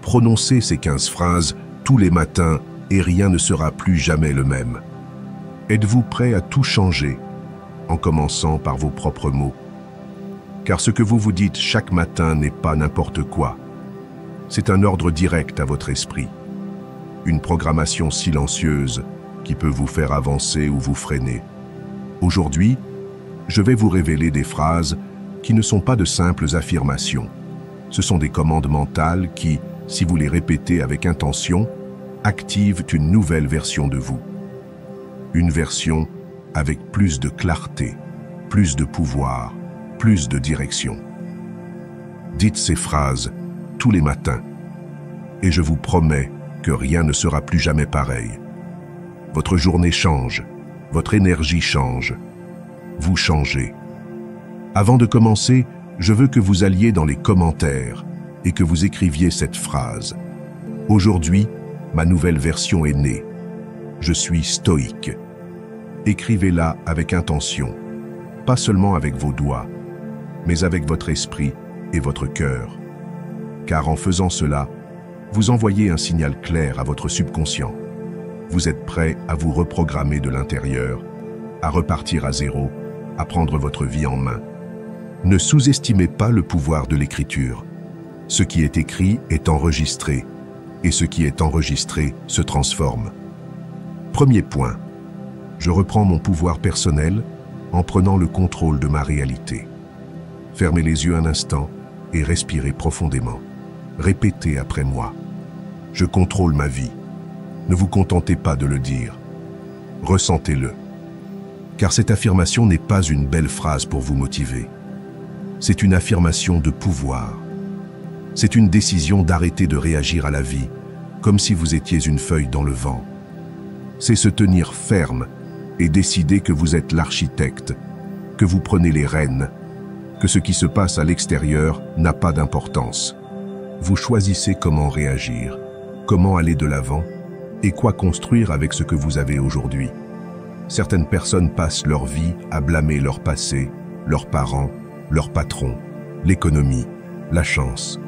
prononcez ces 15 phrases tous les matins et rien ne sera plus jamais le même. Êtes-vous prêt à tout changer, en commençant par vos propres mots? Car ce que vous vous dites chaque matin n'est pas n'importe quoi. C'est un ordre direct à votre esprit. Une programmation silencieuse qui peut vous faire avancer ou vous freiner. Aujourd'hui, je vais vous révéler des phrases qui ne sont pas de simples affirmations. Ce sont des commandes mentales qui, si vous les répétez avec intention, activent une nouvelle version de vous. Une version avec plus de clarté, plus de pouvoir, plus de direction. Dites ces phrases tous les matins et je vous promets que rien ne sera plus jamais pareil. Votre journée change, votre énergie change, vous changez. Avant de commencer, je veux que vous alliez dans les commentaires et que vous écriviez cette phrase. Aujourd'hui, ma nouvelle version est née. Je suis stoïque. Écrivez-la avec intention, pas seulement avec vos doigts, mais avec votre esprit et votre cœur. Car en faisant cela, vous envoyez un signal clair à votre subconscient. Vous êtes prêt à vous reprogrammer de l'intérieur, à repartir à zéro, à prendre votre vie en main. Ne sous-estimez pas le pouvoir de l'écriture. Ce qui est écrit est enregistré, et ce qui est enregistré se transforme. Premier point. Je reprends mon pouvoir personnel en prenant le contrôle de ma réalité. Fermez les yeux un instant et respirez profondément. Répétez après moi. Je contrôle ma vie. Ne vous contentez pas de le dire. Ressentez-le. Car cette affirmation n'est pas une belle phrase pour vous motiver. C'est une affirmation de pouvoir. C'est une décision d'arrêter de réagir à la vie, comme si vous étiez une feuille dans le vent. C'est se tenir ferme et décider que vous êtes l'architecte, que vous prenez les rênes, que ce qui se passe à l'extérieur n'a pas d'importance. Vous choisissez comment réagir, comment aller de l'avant et quoi construire avec ce que vous avez aujourd'hui. Certaines personnes passent leur vie à blâmer leur passé, leurs parents, leur patron, l'économie, la chance.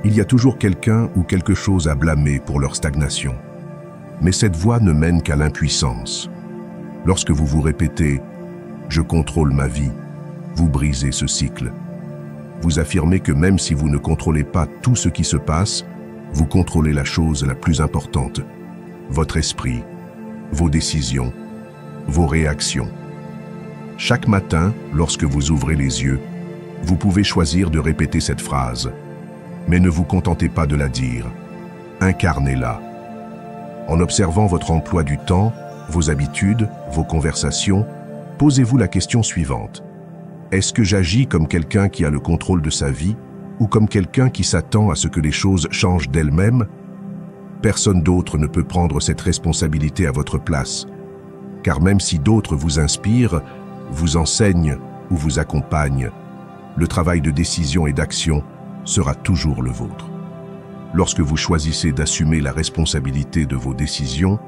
Il y a toujours quelqu'un ou quelque chose à blâmer pour leur stagnation. Mais cette voie ne mène qu'à l'impuissance. Lorsque vous vous répétez « Je contrôle ma vie », vous brisez ce cycle. Vous affirmez que même si vous ne contrôlez pas tout ce qui se passe, vous contrôlez la chose la plus importante, votre esprit, vos décisions, vos réactions. Chaque matin, lorsque vous ouvrez les yeux, vous pouvez choisir de répéter cette phrase. Mais ne vous contentez pas de la dire, incarnez-la. En observant votre emploi du temps, vos habitudes, vos conversations, posez-vous la question suivante. Est-ce que j'agis comme quelqu'un qui a le contrôle de sa vie ou comme quelqu'un qui s'attend à ce que les choses changent d'elles-mêmes? Personne d'autre ne peut prendre cette responsabilité à votre place. Car même si d'autres vous inspirent, vous enseignent ou vous accompagnent, le travail de décision et d'action sera toujours le vôtre. Lorsque vous choisissez d'assumer la responsabilité de vos décisions,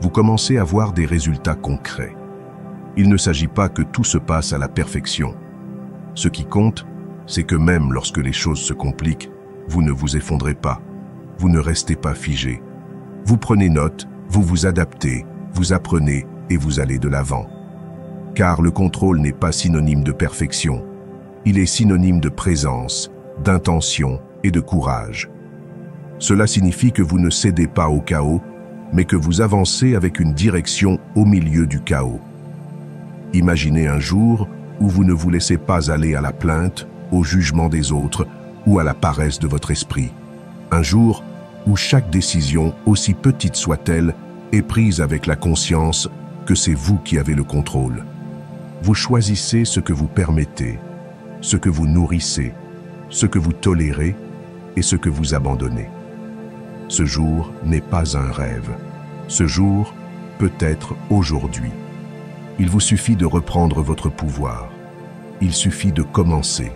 vous commencez à voir des résultats concrets. Il ne s'agit pas que tout se passe à la perfection. Ce qui compte, c'est que même lorsque les choses se compliquent, vous ne vous effondrez pas, vous ne restez pas figé. Vous prenez note, vous vous adaptez, vous apprenez et vous allez de l'avant. Car le contrôle n'est pas synonyme de perfection. Il est synonyme de présence, d'intention et de courage. Cela signifie que vous ne cédez pas au chaos, mais que vous avancez avec une direction au milieu du chaos. Imaginez un jour où vous ne vous laissez pas aller à la plainte, au jugement des autres ou à la paresse de votre esprit. Un jour où chaque décision, aussi petite soit-elle, est prise avec la conscience que c'est vous qui avez le contrôle. Vous choisissez ce que vous permettez, ce que vous nourrissez, ce que vous tolérez et ce que vous abandonnez. Ce jour n'est pas un rêve. Ce jour peut être aujourd'hui. Il vous suffit de reprendre votre pouvoir. Il suffit de commencer.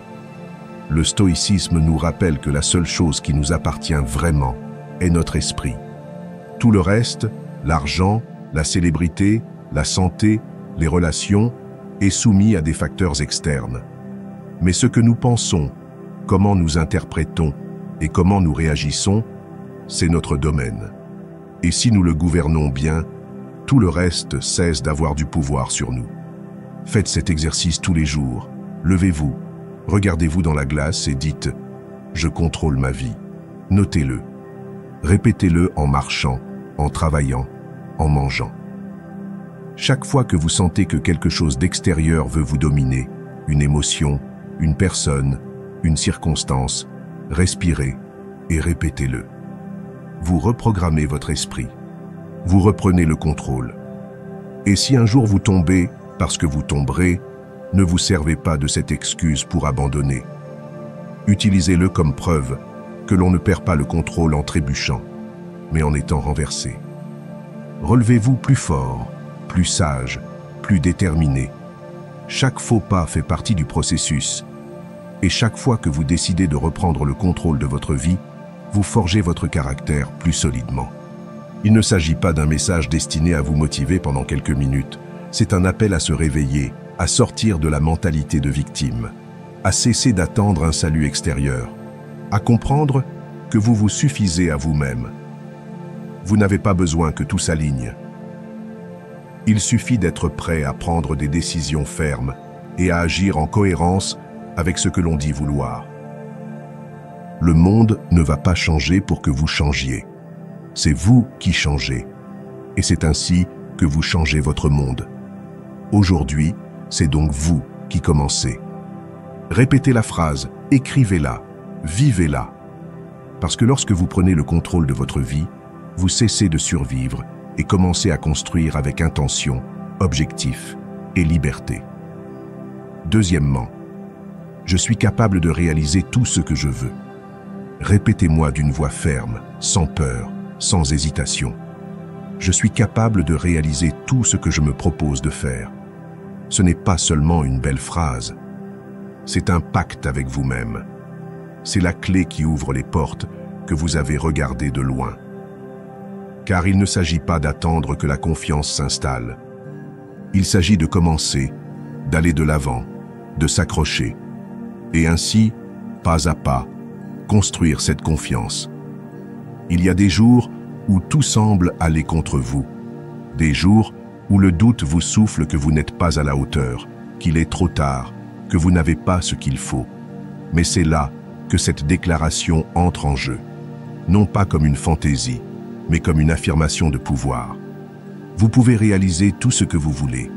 Le stoïcisme nous rappelle que la seule chose qui nous appartient vraiment est notre esprit. Tout le reste, l'argent, la célébrité, la santé, les relations, est soumis à des facteurs externes. Mais ce que nous pensons, comment nous interprétons et comment nous réagissons c'est notre domaine. Et si nous le gouvernons bien, tout le reste cesse d'avoir du pouvoir sur nous. Faites cet exercice tous les jours. Levez-vous, regardez-vous dans la glace et dites « Je contrôle ma vie ». Notez-le. Répétez-le en marchant, en travaillant, en mangeant. Chaque fois que vous sentez que quelque chose d'extérieur veut vous dominer, une émotion, une personne, une circonstance, respirez et répétez-le. Vous reprogrammez votre esprit. Vous reprenez le contrôle. Et si un jour vous tombez, parce que vous tomberez, ne vous servez pas de cette excuse pour abandonner. Utilisez-le comme preuve que l'on ne perd pas le contrôle en trébuchant, mais en étant renversé. Relevez-vous plus fort, plus sage, plus déterminé. Chaque faux pas fait partie du processus, et chaque fois que vous décidez de reprendre le contrôle de votre vie, vous forgez votre caractère plus solidement. Il ne s'agit pas d'un message destiné à vous motiver pendant quelques minutes, c'est un appel à se réveiller, à sortir de la mentalité de victime, à cesser d'attendre un salut extérieur, à comprendre que vous vous suffisez à vous-même. Vous n'avez pas besoin que tout s'aligne. Il suffit d'être prêt à prendre des décisions fermes et à agir en cohérence avec ce que l'on dit vouloir. Le monde ne va pas changer pour que vous changiez. C'est vous qui changez. Et c'est ainsi que vous changez votre monde. Aujourd'hui, c'est donc vous qui commencez. Répétez la phrase, écrivez-la, vivez-la. Parce que lorsque vous prenez le contrôle de votre vie, vous cessez de survivre et commencez à construire avec intention, objectif et liberté. Deuxièmement, je suis capable de réaliser tout ce que je veux. Répétez-moi d'une voix ferme, sans peur, sans hésitation. Je suis capable de réaliser tout ce que je me propose de faire. Ce n'est pas seulement une belle phrase, c'est un pacte avec vous-même. C'est la clé qui ouvre les portes que vous avez regardées de loin. Car il ne s'agit pas d'attendre que la confiance s'installe. Il s'agit de commencer, d'aller de l'avant, de s'accrocher, et ainsi, pas à pas, construire cette confiance. Il y a des jours où tout semble aller contre vous, des jours où le doute vous souffle que vous n'êtes pas à la hauteur, qu'il est trop tard, que vous n'avez pas ce qu'il faut. Mais c'est là que cette déclaration entre en jeu, non pas comme une fantaisie, mais comme une affirmation de pouvoir. Vous pouvez réaliser tout ce que vous voulez,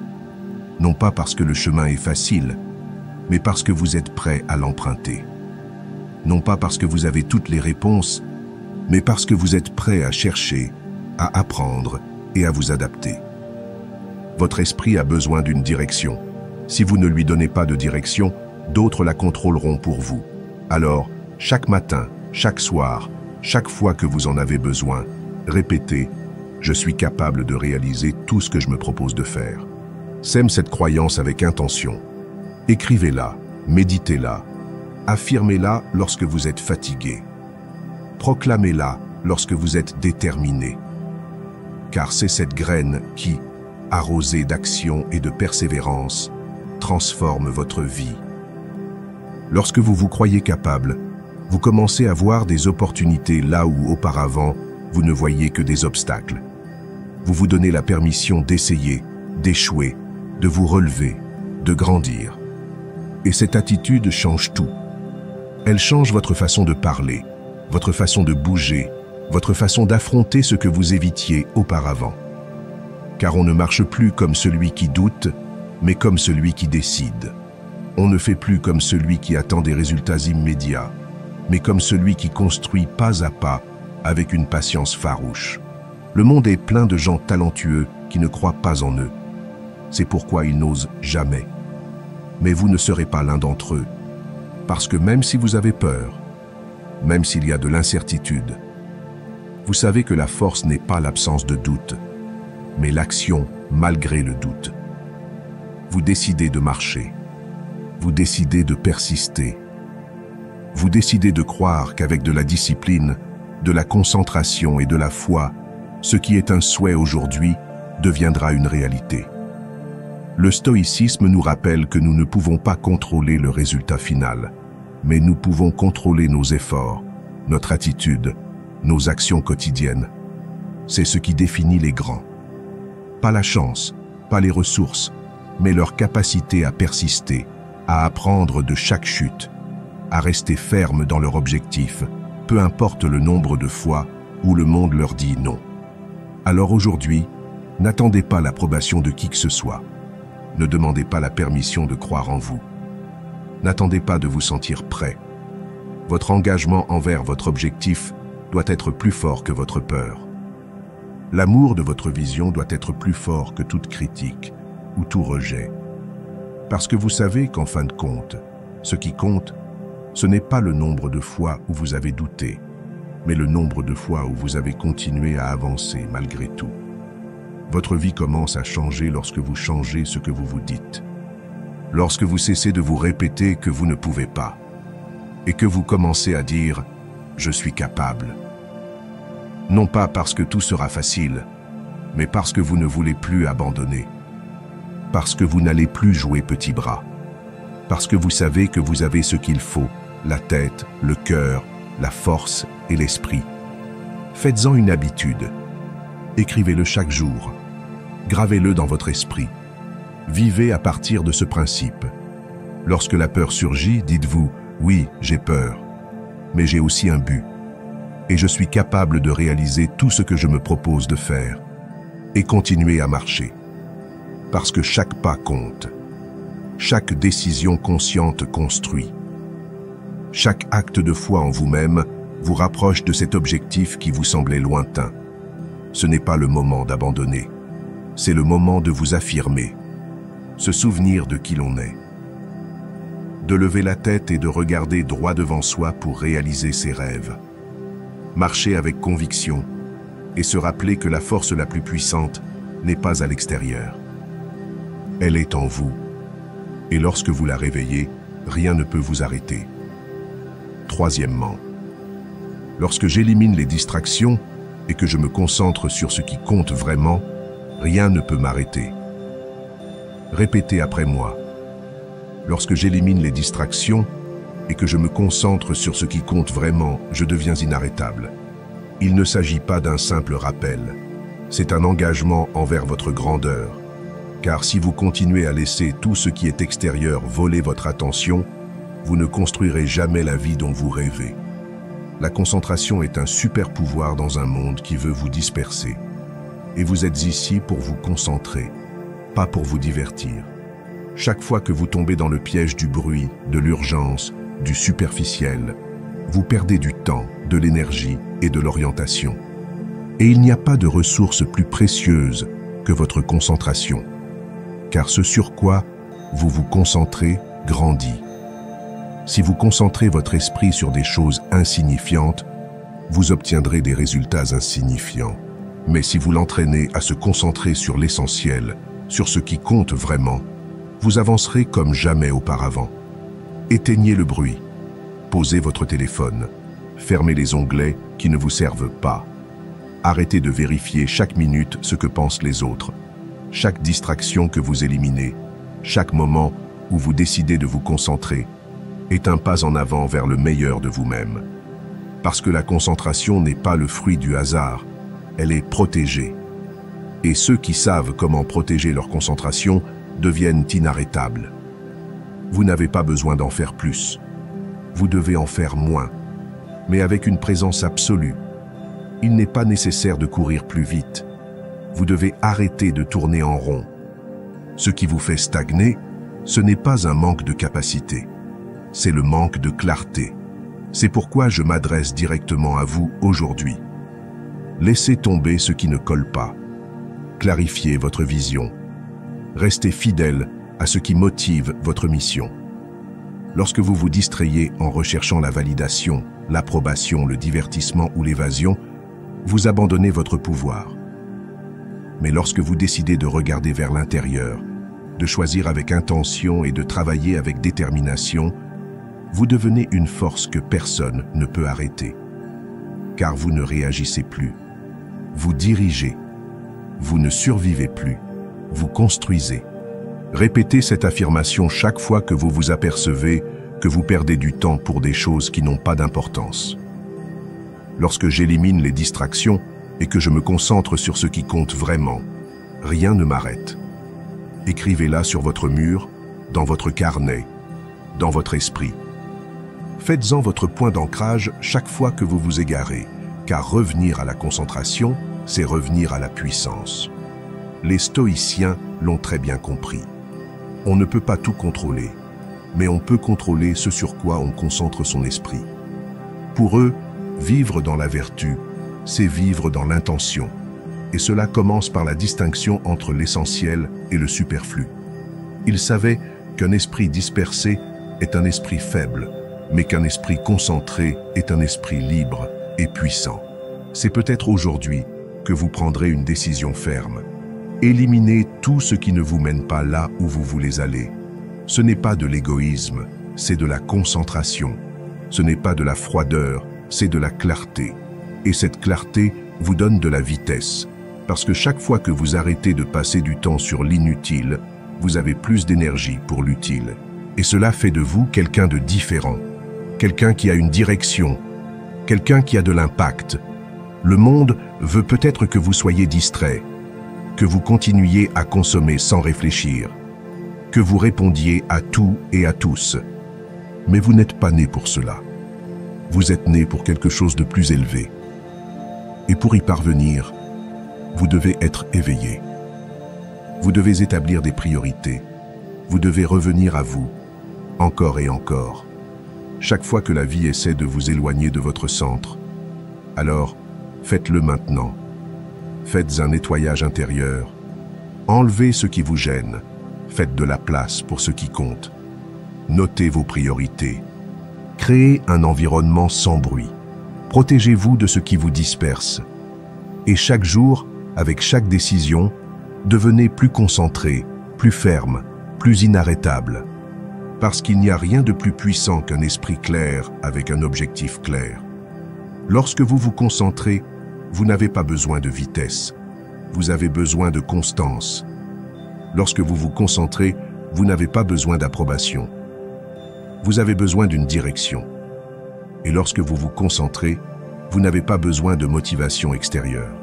non pas parce que le chemin est facile, mais parce que vous êtes prêt à l'emprunter. Non pas parce que vous avez toutes les réponses, mais parce que vous êtes prêt à chercher, à apprendre et à vous adapter. Votre esprit a besoin d'une direction. Si vous ne lui donnez pas de direction, d'autres la contrôleront pour vous. Alors, chaque matin, chaque soir, chaque fois que vous en avez besoin, répétez « Je suis capable de réaliser tout ce que je me propose de faire ». Sème cette croyance avec intention. Écrivez-la, méditez-la, affirmez-la lorsque vous êtes fatigué. Proclamez-la lorsque vous êtes déterminé. Car c'est cette graine qui, arrosée d'action et de persévérance, transforme votre vie. Lorsque vous vous croyez capable, vous commencez à voir des opportunités là où auparavant vous ne voyiez que des obstacles. Vous vous donnez la permission d'essayer, d'échouer, de vous relever, de grandir. Et cette attitude change tout. Elle change votre façon de parler, votre façon de bouger, votre façon d'affronter ce que vous évitiez auparavant. Car on ne marche plus comme celui qui doute, mais comme celui qui décide. On ne fait plus comme celui qui attend des résultats immédiats, mais comme celui qui construit pas à pas avec une patience farouche. Le monde est plein de gens talentueux qui ne croient pas en eux. C'est pourquoi ils n'osent jamais. Mais vous ne serez pas l'un d'entre eux, parce que même si vous avez peur, même s'il y a de l'incertitude, vous savez que la force n'est pas l'absence de doute, mais l'action malgré le doute. Vous décidez de marcher, vous décidez de persister, vous décidez de croire qu'avec de la discipline, de la concentration et de la foi, ce qui est un souhait aujourd'hui deviendra une réalité. Le stoïcisme nous rappelle que nous ne pouvons pas contrôler le résultat final, mais nous pouvons contrôler nos efforts, notre attitude nos actions quotidiennes. C'est ce qui définit les grands. Pas la chance, pas les ressources, mais leur capacité à persister, à apprendre de chaque chute, à rester fermes dans leur objectif, peu importe le nombre de fois où le monde leur dit non. Alors aujourd'hui, n'attendez pas l'approbation de qui que ce soit. Ne demandez pas la permission de croire en vous. N'attendez pas de vous sentir prêt. Votre engagement envers votre objectif doit être plus fort que votre peur. L'amour de votre vision doit être plus fort que toute critique ou tout rejet. Parce que vous savez qu'en fin de compte, ce qui compte, ce n'est pas le nombre de fois où vous avez douté, mais le nombre de fois où vous avez continué à avancer malgré tout. Votre vie commence à changer lorsque vous changez ce que vous vous dites. Lorsque vous cessez de vous répéter que vous ne pouvez pas, et que vous commencez à dire « je suis capable ». Non pas parce que tout sera facile, mais parce que vous ne voulez plus abandonner. Parce que vous n'allez plus jouer petit bras. Parce que vous savez que vous avez ce qu'il faut, la tête, le cœur, la force et l'esprit. Faites-en une habitude. Écrivez-le chaque jour. Gravez-le dans votre esprit. Vivez à partir de ce principe. Lorsque la peur surgit, dites-vous « oui, j'ai peur, mais j'ai aussi un but. Et je suis capable de réaliser tout ce que je me propose de faire. » Et continuez à marcher. Parce que chaque pas compte. Chaque décision consciente construit. Chaque acte de foi en vous-même vous rapproche de cet objectif qui vous semblait lointain. Ce n'est pas le moment d'abandonner. C'est le moment de vous affirmer. Se souvenir de qui l'on est. De lever la tête et de regarder droit devant soi pour réaliser ses rêves. Marcher avec conviction et se rappeler que la force la plus puissante n'est pas à l'extérieur. Elle est en vous. Et lorsque vous la réveillez, rien ne peut vous arrêter. Troisièmement, lorsque j'élimine les distractions et que je me concentre sur ce qui compte vraiment, rien ne peut m'arrêter. Répétez après moi. Lorsque j'élimine les distractions et que je me concentre sur ce qui compte vraiment, je deviens inarrêtable. Il ne s'agit pas d'un simple rappel. C'est un engagement envers votre grandeur. Car si vous continuez à laisser tout ce qui est extérieur voler votre attention, vous ne construirez jamais la vie dont vous rêvez. La concentration est un super pouvoir dans un monde qui veut vous disperser. Et vous êtes ici pour vous concentrer, pas pour vous divertir. Chaque fois que vous tombez dans le piège du bruit, de l'urgence, du superficiel, vous perdez du temps, de l'énergie et de l'orientation. Et il n'y a pas de ressource plus précieuse que votre concentration. Car ce sur quoi vous vous concentrez grandit. Si vous concentrez votre esprit sur des choses insignifiantes, vous obtiendrez des résultats insignifiants. Mais si vous l'entraînez à se concentrer sur l'essentiel, sur ce qui compte vraiment, vous avancerez comme jamais auparavant. Éteignez le bruit, posez votre téléphone, fermez les onglets qui ne vous servent pas. Arrêtez de vérifier chaque minute ce que pensent les autres. Chaque distraction que vous éliminez, chaque moment où vous décidez de vous concentrer, est un pas en avant vers le meilleur de vous-même. Parce que la concentration n'est pas le fruit du hasard, elle est protégée. Et ceux qui savent comment protéger leur concentration deviennent inarrêtables. Vous n'avez pas besoin d'en faire plus. Vous devez en faire moins, mais avec une présence absolue. Il n'est pas nécessaire de courir plus vite. Vous devez arrêter de tourner en rond. Ce qui vous fait stagner, ce n'est pas un manque de capacité. C'est le manque de clarté. C'est pourquoi je m'adresse directement à vous aujourd'hui. Laissez tomber ce qui ne colle pas. Clarifiez votre vision. Restez fidèle à ce qui motive votre mission. Lorsque vous vous distrayez en recherchant la validation, l'approbation, le divertissement ou l'évasion, vous abandonnez votre pouvoir. Mais lorsque vous décidez de regarder vers l'intérieur, de choisir avec intention et de travailler avec détermination, vous devenez une force que personne ne peut arrêter. Car vous ne réagissez plus. Vous dirigez. Vous ne survivez plus. Vous construisez. Répétez cette affirmation chaque fois que vous vous apercevez que vous perdez du temps pour des choses qui n'ont pas d'importance. Lorsque j'élimine les distractions et que je me concentre sur ce qui compte vraiment, rien ne m'arrête. Écrivez-la sur votre mur, dans votre carnet, dans votre esprit. Faites-en votre point d'ancrage chaque fois que vous vous égarez, car revenir à la concentration, c'est revenir à la puissance. Les stoïciens l'ont très bien compris. On ne peut pas tout contrôler, mais on peut contrôler ce sur quoi on concentre son esprit. Pour eux, vivre dans la vertu, c'est vivre dans l'intention. Et cela commence par la distinction entre l'essentiel et le superflu. Ils savaient qu'un esprit dispersé est un esprit faible, mais qu'un esprit concentré est un esprit libre et puissant. C'est peut-être aujourd'hui que vous prendrez une décision ferme. Éliminez tout ce qui ne vous mène pas là où vous voulez aller. Ce n'est pas de l'égoïsme, c'est de la concentration. Ce n'est pas de la froideur, c'est de la clarté. Et cette clarté vous donne de la vitesse, parce que chaque fois que vous arrêtez de passer du temps sur l'inutile, vous avez plus d'énergie pour l'utile. Et cela fait de vous quelqu'un de différent, quelqu'un qui a une direction, quelqu'un qui a de l'impact. Le monde veut peut-être que vous soyez distrait, que vous continuiez à consommer sans réfléchir, que vous répondiez à tout et à tous. Mais vous n'êtes pas né pour cela. Vous êtes né pour quelque chose de plus élevé. Et pour y parvenir, vous devez être éveillé. Vous devez établir des priorités. Vous devez revenir à vous, encore et encore. Chaque fois que la vie essaie de vous éloigner de votre centre, alors faites-le maintenant. Faites un nettoyage intérieur. Enlevez ce qui vous gêne. Faites de la place pour ce qui compte. Notez vos priorités. Créez un environnement sans bruit. Protégez-vous de ce qui vous disperse. Et chaque jour, avec chaque décision, devenez plus concentré, plus ferme, plus inarrêtable. Parce qu'il n'y a rien de plus puissant qu'un esprit clair avec un objectif clair. Lorsque vous vous concentrez, vous n'avez pas besoin de vitesse. Vous avez besoin de constance. Lorsque vous vous concentrez, vous n'avez pas besoin d'approbation. Vous avez besoin d'une direction. Et lorsque vous vous concentrez, vous n'avez pas besoin de motivation extérieure.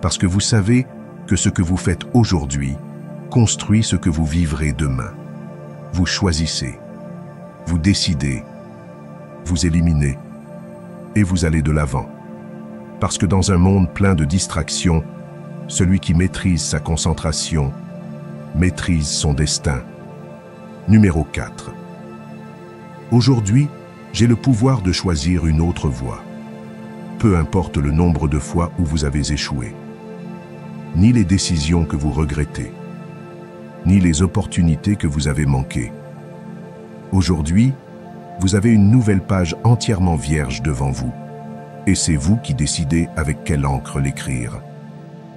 Parce que vous savez que ce que vous faites aujourd'hui construit ce que vous vivrez demain. Vous choisissez, vous décidez, vous éliminez, et vous allez de l'avant. Parce que dans un monde plein de distractions, celui qui maîtrise sa concentration maîtrise son destin. Numéro 4. Aujourd'hui, j'ai le pouvoir de choisir une autre voie. Peu importe le nombre de fois où vous avez échoué, ni les décisions que vous regrettez, ni les opportunités que vous avez manquées. Aujourd'hui, vous avez une nouvelle page entièrement vierge devant vous. Et c'est vous qui décidez avec quelle encre l'écrire.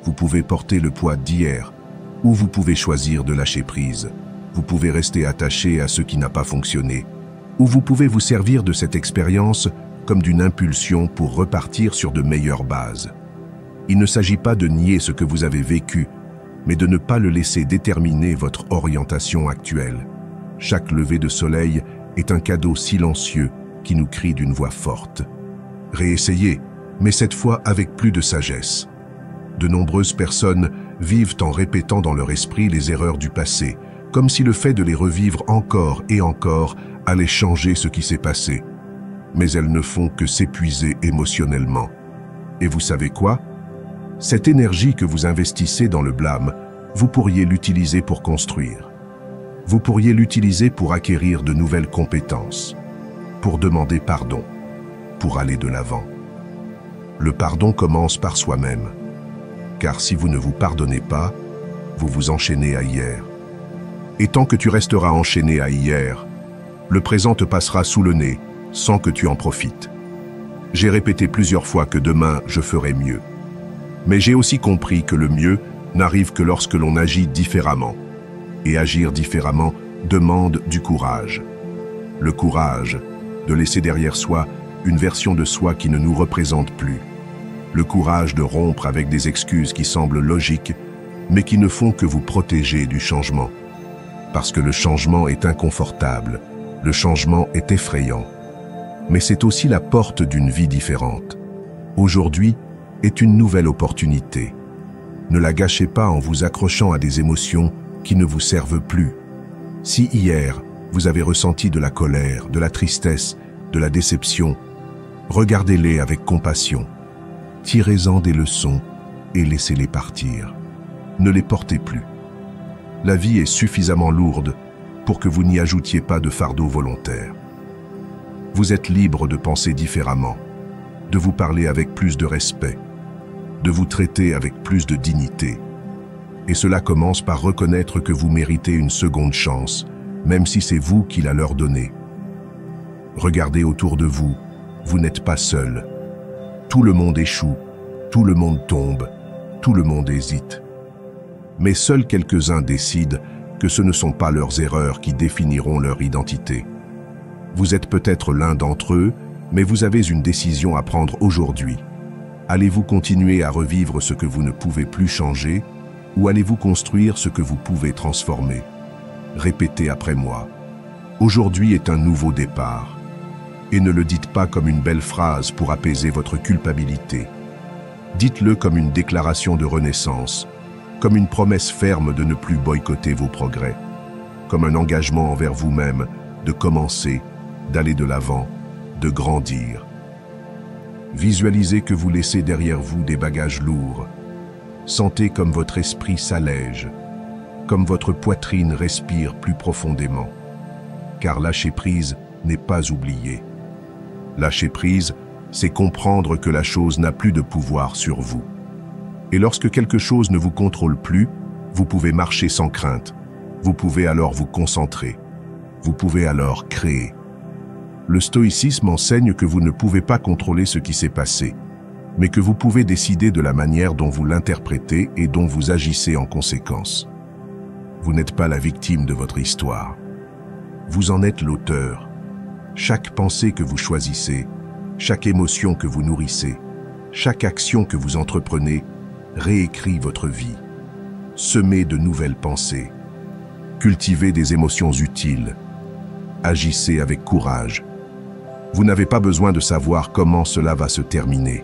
Vous pouvez porter le poids d'hier, ou vous pouvez choisir de lâcher prise. Vous pouvez rester attaché à ce qui n'a pas fonctionné, ou vous pouvez vous servir de cette expérience comme d'une impulsion pour repartir sur de meilleures bases. Il ne s'agit pas de nier ce que vous avez vécu, mais de ne pas le laisser déterminer votre orientation actuelle. Chaque lever de soleil est un cadeau silencieux qui nous crie d'une voix forte. Réessayez, mais cette fois avec plus de sagesse. De nombreuses personnes vivent en répétant dans leur esprit les erreurs du passé, comme si le fait de les revivre encore et encore allait changer ce qui s'est passé. Mais elles ne font que s'épuiser émotionnellement. Et vous savez quoi? Cette énergie que vous investissez dans le blâme, vous pourriez l'utiliser pour construire. Vous pourriez l'utiliser pour acquérir de nouvelles compétences, pour demander pardon, pour aller de l'avant. Le pardon commence par soi-même, car si vous ne vous pardonnez pas, vous vous enchaînez à hier. Et tant que tu resteras enchaîné à hier, le présent te passera sous le nez sans que tu en profites. J'ai répété plusieurs fois que demain je ferai mieux. Mais j'ai aussi compris que le mieux n'arrive que lorsque l'on agit différemment. Et agir différemment demande du courage. Le courage de laisser derrière soi une version de soi qui ne nous représente plus. Le courage de rompre avec des excuses qui semblent logiques, mais qui ne font que vous protéger du changement. Parce que le changement est inconfortable, le changement est effrayant. mais c'est aussi la porte d'une vie différente. Aujourd'hui est une nouvelle opportunité. Ne la gâchez pas en vous accrochant à des émotions qui ne vous servent plus. Si hier, vous avez ressenti de la colère, de la tristesse, de la déception, regardez-les avec compassion. Tirez-en des leçons et laissez-les partir. Ne les portez plus. La vie est suffisamment lourde pour que vous n'y ajoutiez pas de fardeau volontaire. Vous êtes libre de penser différemment, de vous parler avec plus de respect, de vous traiter avec plus de dignité. Et cela commence par reconnaître que vous méritez une seconde chance, même si c'est vous qui la leur donnez. Regardez autour de vous, vous n'êtes pas seul. Tout le monde échoue, tout le monde tombe, tout le monde hésite. Mais seuls quelques-uns décident que ce ne sont pas leurs erreurs qui définiront leur identité. Vous êtes peut-être l'un d'entre eux, mais vous avez une décision à prendre aujourd'hui. Allez-vous continuer à revivre ce que vous ne pouvez plus changer, ou allez-vous construire ce que vous pouvez transformer? Répétez après moi. Aujourd'hui est un nouveau départ. Et ne le dites pas comme une belle phrase pour apaiser votre culpabilité. Dites-le comme une déclaration de renaissance, comme une promesse ferme de ne plus boycotter vos progrès, comme un engagement envers vous-même de commencer, d'aller de l'avant, de grandir. Visualisez que vous laissez derrière vous des bagages lourds. Sentez comme votre esprit s'allège, comme votre poitrine respire plus profondément. Car lâcher prise n'est pas oublier. Lâcher prise, c'est comprendre que la chose n'a plus de pouvoir sur vous. Et lorsque quelque chose ne vous contrôle plus, vous pouvez marcher sans crainte. Vous pouvez alors vous concentrer. Vous pouvez alors créer. Le stoïcisme enseigne que vous ne pouvez pas contrôler ce qui s'est passé, mais que vous pouvez décider de la manière dont vous l'interprétez et dont vous agissez en conséquence. Vous n'êtes pas la victime de votre histoire. Vous en êtes l'auteur. Chaque pensée que vous choisissez, chaque émotion que vous nourrissez, chaque action que vous entreprenez, réécrit votre vie. Semez de nouvelles pensées. Cultivez des émotions utiles. Agissez avec courage. Vous n'avez pas besoin de savoir comment cela va se terminer.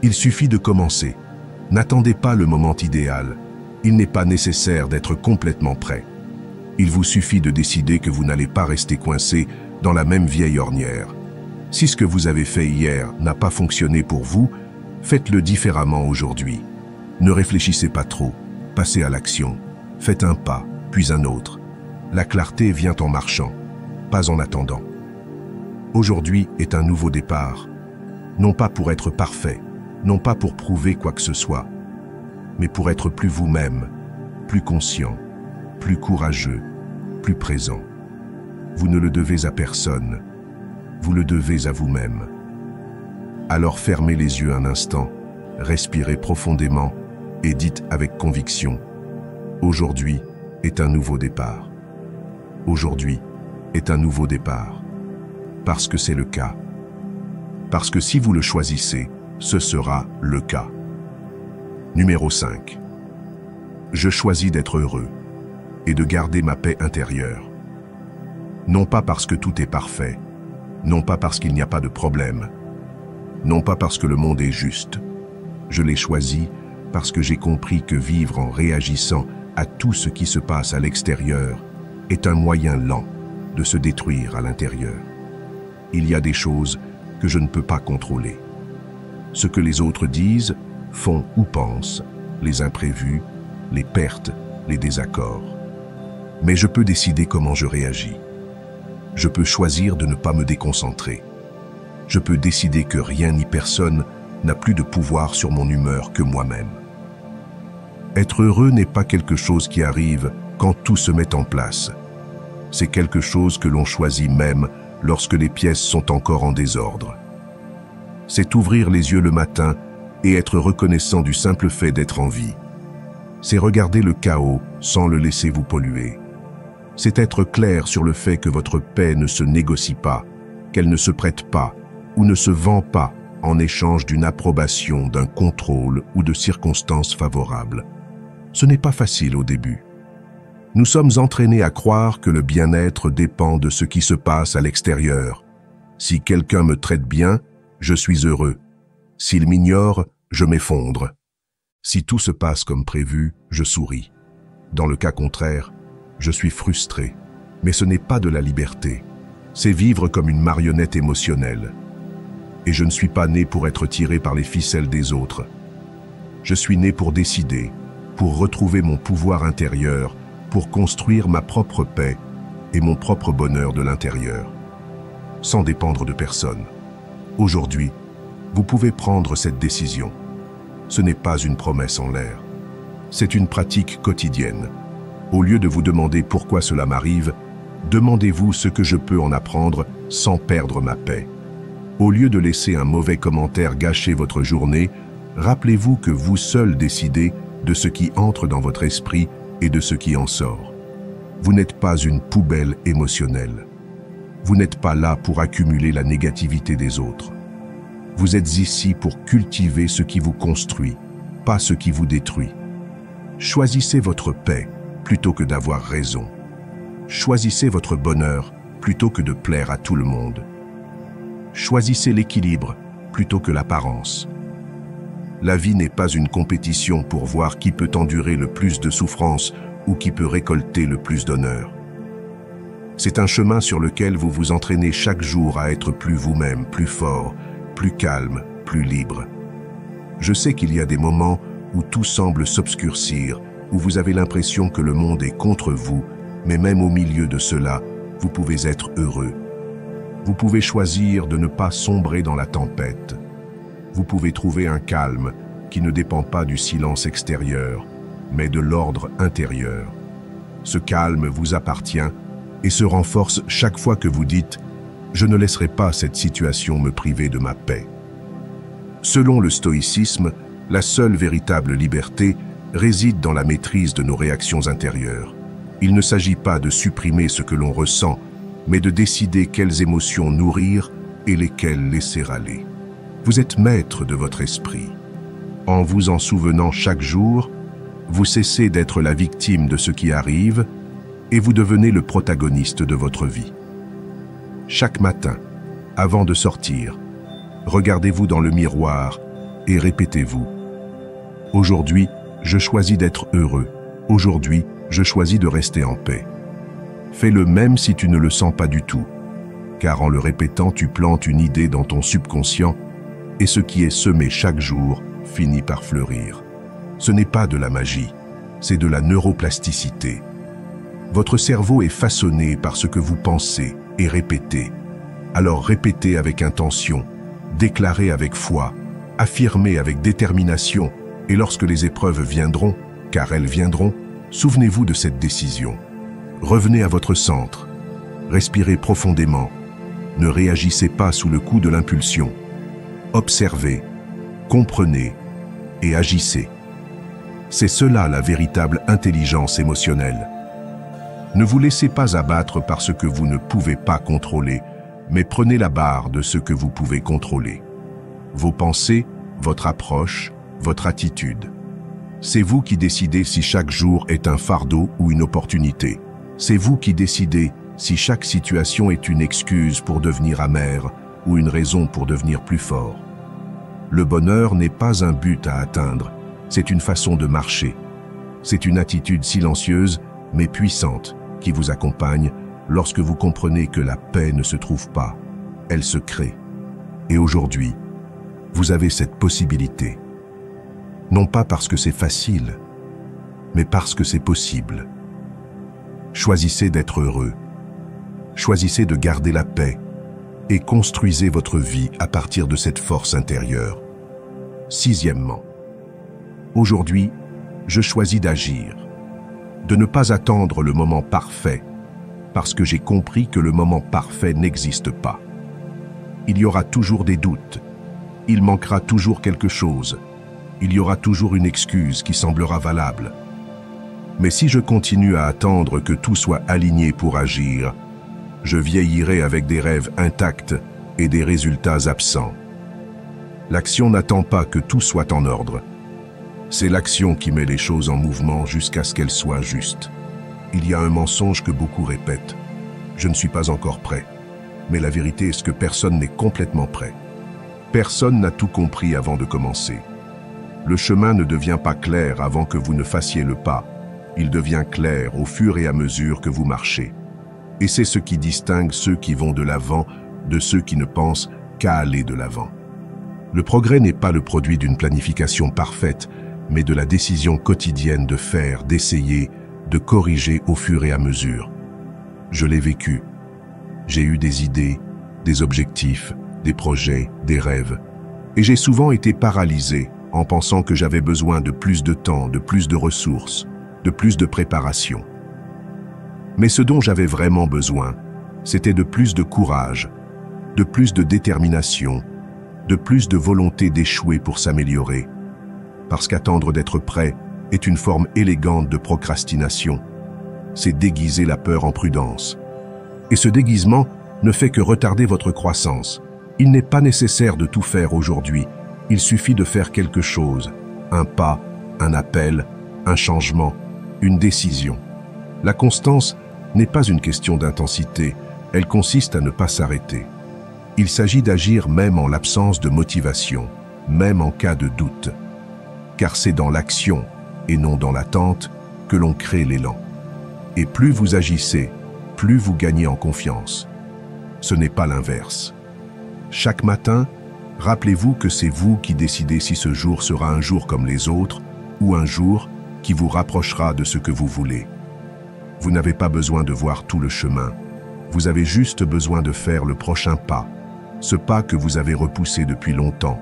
Il suffit de commencer. N'attendez pas le moment idéal. Il n'est pas nécessaire d'être complètement prêt. Il vous suffit de décider que vous n'allez pas rester coincé dans la même vieille ornière. Si ce que vous avez fait hier n'a pas fonctionné pour vous, faites-le différemment aujourd'hui. Ne réfléchissez pas trop, passez à l'action. Faites un pas, puis un autre. La clarté vient en marchant, pas en attendant. Aujourd'hui est un nouveau départ, non pas pour être parfait, non pas pour prouver quoi que ce soit, mais pour être plus vous-même, plus conscient, plus courageux, plus présent. Vous ne le devez à personne, vous le devez à vous-même. Alors fermez les yeux un instant, respirez profondément et dites avec conviction, aujourd'hui est un nouveau départ. Aujourd'hui est un nouveau départ. Parce que c'est le cas. Parce que si vous le choisissez, ce sera le cas. Numéro 5. Je choisis d'être heureux et de garder ma paix intérieure. Non pas parce que tout est parfait, non pas parce qu'il n'y a pas de problème, non pas parce que le monde est juste. Je l'ai choisi parce que j'ai compris que vivre en réagissant à tout ce qui se passe à l'extérieur est un moyen lent de se détruire à l'intérieur. Il y a des choses que je ne peux pas contrôler. Ce que les autres disent, font ou pensent, les imprévus, les pertes, les désaccords. Mais je peux décider comment je réagis. Je peux choisir de ne pas me déconcentrer. Je peux décider que rien ni personne n'a plus de pouvoir sur mon humeur que moi-même. Être heureux n'est pas quelque chose qui arrive quand tout se met en place. C'est quelque chose que l'on choisit même lorsque les pièces sont encore en désordre. C'est ouvrir les yeux le matin et être reconnaissant du simple fait d'être en vie. C'est regarder le chaos sans le laisser vous polluer. C'est être clair sur le fait que votre paix ne se négocie pas, qu'elle ne se prête pas ou ne se vend pas en échange d'une approbation, d'un contrôle ou de circonstances favorables. Ce n'est pas facile au début. Nous sommes entraînés à croire que le bien-être dépend de ce qui se passe à l'extérieur. Si quelqu'un me traite bien, je suis heureux. S'il m'ignore, je m'effondre. Si tout se passe comme prévu, je souris. Dans le cas contraire, je suis frustré. Mais ce n'est pas de la liberté. C'est vivre comme une marionnette émotionnelle. Et je ne suis pas né pour être tiré par les ficelles des autres. Je suis né pour décider, pour retrouver mon pouvoir intérieur, pour construire ma propre paix et mon propre bonheur de l'intérieur, sans dépendre de personne. Aujourd'hui, vous pouvez prendre cette décision. Ce n'est pas une promesse en l'air. C'est une pratique quotidienne. Au lieu de vous demander pourquoi cela m'arrive, demandez-vous ce que je peux en apprendre sans perdre ma paix. Au lieu de laisser un mauvais commentaire gâcher votre journée, rappelez-vous que vous seul décidez de ce qui entre dans votre esprit et de ce qui en sort. Vous n'êtes pas une poubelle émotionnelle. Vous n'êtes pas là pour accumuler la négativité des autres. Vous êtes ici pour cultiver ce qui vous construit, pas ce qui vous détruit. Choisissez votre paix plutôt que d'avoir raison. Choisissez votre bonheur plutôt que de plaire à tout le monde. Choisissez l'équilibre plutôt que l'apparence. La vie n'est pas une compétition pour voir qui peut endurer le plus de souffrance ou qui peut récolter le plus d'honneur. C'est un chemin sur lequel vous vous entraînez chaque jour à être plus vous-même, plus fort, plus calme, plus libre. Je sais qu'il y a des moments où tout semble s'obscurcir, où vous avez l'impression que le monde est contre vous, mais même au milieu de cela, vous pouvez être heureux. Vous pouvez choisir de ne pas sombrer dans la tempête. Vous pouvez trouver un calme qui ne dépend pas du silence extérieur, mais de l'ordre intérieur. Ce calme vous appartient et se renforce chaque fois que vous dites « Je ne laisserai pas cette situation me priver de ma paix ». Selon le stoïcisme, la seule véritable liberté réside dans la maîtrise de nos réactions intérieures. Il ne s'agit pas de supprimer ce que l'on ressent, mais de décider quelles émotions nourrir et lesquelles laisser aller. Vous êtes maître de votre esprit. En vous en souvenant chaque jour, vous cessez d'être la victime de ce qui arrive et vous devenez le protagoniste de votre vie. Chaque matin, avant de sortir, regardez-vous dans le miroir et répétez-vous « Aujourd'hui, je choisis d'être heureux. Aujourd'hui, je choisis de rester en paix. » Fais-le même si tu ne le sens pas du tout, car en le répétant, tu plantes une idée dans ton subconscient et ce qui est semé chaque jour finit par fleurir. Ce n'est pas de la magie, c'est de la neuroplasticité. Votre cerveau est façonné par ce que vous pensez et répétez. Alors répétez avec intention, déclarez avec foi, affirmez avec détermination et lorsque les épreuves viendront, car elles viendront, souvenez-vous de cette décision. Revenez à votre centre, respirez profondément, ne réagissez pas sous le coup de l'impulsion. Observez, comprenez et agissez. C'est cela la véritable intelligence émotionnelle. Ne vous laissez pas abattre par ce que vous ne pouvez pas contrôler, mais prenez la barre de ce que vous pouvez contrôler. Vos pensées, votre approche, votre attitude. C'est vous qui décidez si chaque jour est un fardeau ou une opportunité. C'est vous qui décidez si chaque situation est une excuse pour devenir amer ou une raison pour devenir plus fort. Le bonheur n'est pas un but à atteindre, c'est une façon de marcher. C'est une attitude silencieuse mais puissante qui vous accompagne lorsque vous comprenez que la paix ne se trouve pas, elle se crée. Et aujourd'hui, vous avez cette possibilité. Non pas parce que c'est facile, mais parce que c'est possible. Choisissez d'être heureux. Choisissez de garder la paix et construisez votre vie à partir de cette force intérieure. Sixièmement, aujourd'hui, je choisis d'agir, de ne pas attendre le moment parfait, parce que j'ai compris que le moment parfait n'existe pas. Il y aura toujours des doutes, il manquera toujours quelque chose, il y aura toujours une excuse qui semblera valable. Mais si je continue à attendre que tout soit aligné pour agir, je vieillirai avec des rêves intacts et des résultats absents. L'action n'attend pas que tout soit en ordre. C'est l'action qui met les choses en mouvement jusqu'à ce qu'elles soient justes. Il y a un mensonge que beaucoup répètent. Je ne suis pas encore prêt. Mais la vérité est que personne n'est complètement prêt. Personne n'a tout compris avant de commencer. Le chemin ne devient pas clair avant que vous ne fassiez le pas. Il devient clair au fur et à mesure que vous marchez. Et c'est ce qui distingue ceux qui vont de l'avant de ceux qui ne pensent qu'à aller de l'avant. Le progrès n'est pas le produit d'une planification parfaite, mais de la décision quotidienne de faire, d'essayer, de corriger au fur et à mesure. Je l'ai vécu. J'ai eu des idées, des objectifs, des projets, des rêves. Et j'ai souvent été paralysé en pensant que j'avais besoin de plus de temps, de plus de ressources, de plus de préparation. Mais ce dont j'avais vraiment besoin, c'était de plus de courage, de plus de détermination, de plus de volonté d'échouer pour s'améliorer. Parce qu'attendre d'être prêt est une forme élégante de procrastination. C'est déguiser la peur en prudence. Et ce déguisement ne fait que retarder votre croissance. Il n'est pas nécessaire de tout faire aujourd'hui. Il suffit de faire quelque chose, un pas, un appel, un changement, une décision. La constance n'est pas une question d'intensité, elle consiste à ne pas s'arrêter. Il s'agit d'agir même en l'absence de motivation, même en cas de doute. Car c'est dans l'action, et non dans l'attente, que l'on crée l'élan. Et plus vous agissez, plus vous gagnez en confiance. Ce n'est pas l'inverse. Chaque matin, rappelez-vous que c'est vous qui décidez si ce jour sera un jour comme les autres, ou un jour qui vous rapprochera de ce que vous voulez. Vous n'avez pas besoin de voir tout le chemin. Vous avez juste besoin de faire le prochain pas. Ce pas que vous avez repoussé depuis longtemps.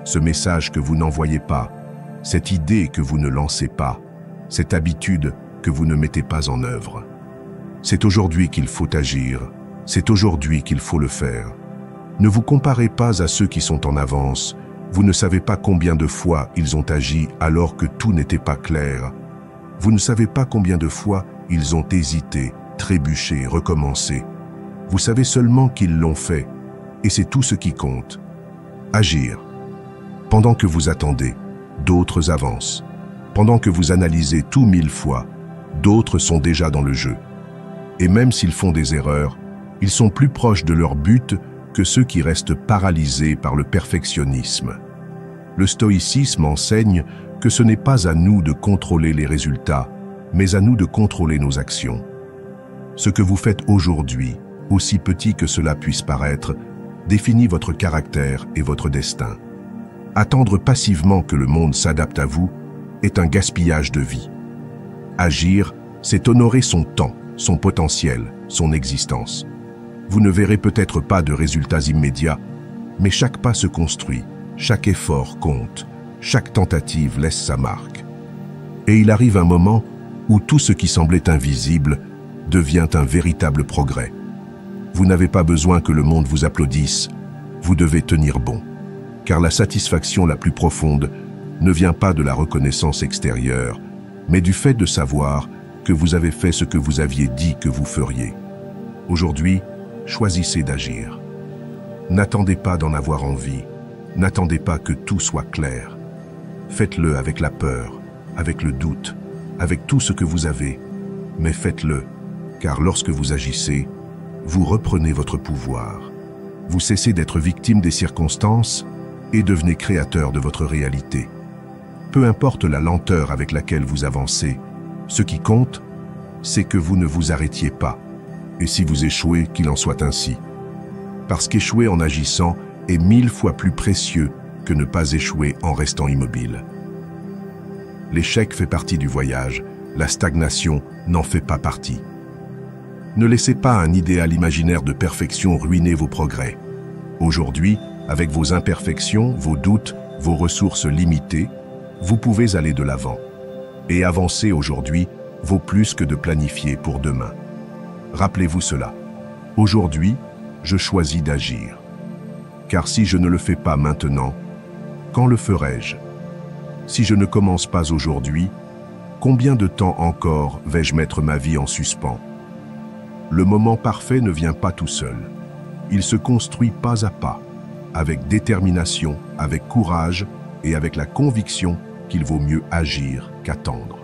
Ce message que vous n'envoyez pas. Cette idée que vous ne lancez pas. Cette habitude que vous ne mettez pas en œuvre. C'est aujourd'hui qu'il faut agir. C'est aujourd'hui qu'il faut le faire. Ne vous comparez pas à ceux qui sont en avance. Vous ne savez pas combien de fois ils ont agi alors que tout n'était pas clair. Vous ne savez pas combien de fois ils ont hésité, trébuché, recommencé. Vous savez seulement qu'ils l'ont fait, et c'est tout ce qui compte. Agir. Pendant que vous attendez, d'autres avancent. Pendant que vous analysez tout 1000 fois, d'autres sont déjà dans le jeu. Et même s'ils font des erreurs, ils sont plus proches de leur but que ceux qui restent paralysés par le perfectionnisme. Le stoïcisme enseigne que ce n'est pas à nous de contrôler les résultats, mais à nous de contrôler nos actions. Ce que vous faites aujourd'hui, aussi petit que cela puisse paraître, définit votre caractère et votre destin. Attendre passivement que le monde s'adapte à vous est un gaspillage de vie. Agir, c'est honorer son temps, son potentiel, son existence. Vous ne verrez peut-être pas de résultats immédiats, mais chaque pas se construit, chaque effort compte, chaque tentative laisse sa marque. Et il arrive un moment où tout ce qui semblait invisible devient un véritable progrès. Vous n'avez pas besoin que le monde vous applaudisse, vous devez tenir bon. Car la satisfaction la plus profonde ne vient pas de la reconnaissance extérieure, mais du fait de savoir que vous avez fait ce que vous aviez dit que vous feriez. Aujourd'hui, choisissez d'agir. N'attendez pas d'en avoir envie, n'attendez pas que tout soit clair. Faites-le avec la peur, avec le doute, avec tout ce que vous avez, mais faites-le, car lorsque vous agissez, vous reprenez votre pouvoir. Vous cessez d'être victime des circonstances et devenez créateur de votre réalité. Peu importe la lenteur avec laquelle vous avancez, ce qui compte, c'est que vous ne vous arrêtiez pas. Et si vous échouez, qu'il en soit ainsi. Parce qu'échouer en agissant est 1000 fois plus précieux que ne pas échouer en restant immobile. L'échec fait partie du voyage, la stagnation n'en fait pas partie. Ne laissez pas un idéal imaginaire de perfection ruiner vos progrès. Aujourd'hui, avec vos imperfections, vos doutes, vos ressources limitées, vous pouvez aller de l'avant. Et avancer aujourd'hui vaut plus que de planifier pour demain. Rappelez-vous cela. Aujourd'hui, je choisis d'agir. Car si je ne le fais pas maintenant, quand le ferai-je? Si je ne commence pas aujourd'hui, combien de temps encore vais-je mettre ma vie en suspens? Le moment parfait ne vient pas tout seul. Il se construit pas à pas, avec détermination, avec courage et avec la conviction qu'il vaut mieux agir qu'attendre.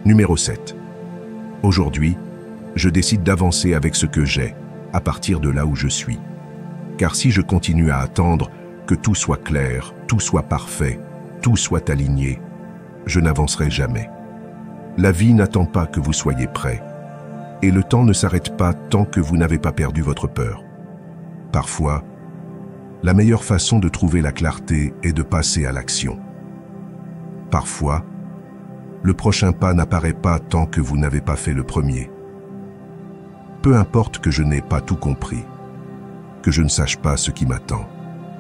Numéro 7. Aujourd'hui, je décide d'avancer avec ce que j'ai, à partir de là où je suis. Car si je continue à attendre que tout soit clair, tout soit parfait, tout soit aligné, je n'avancerai jamais. La vie n'attend pas que vous soyez prêt. Et le temps ne s'arrête pas tant que vous n'avez pas perdu votre peur. Parfois, la meilleure façon de trouver la clarté est de passer à l'action. Parfois, le prochain pas n'apparaît pas tant que vous n'avez pas fait le premier. Peu importe que je n'ai pas tout compris, que je ne sache pas ce qui m'attend,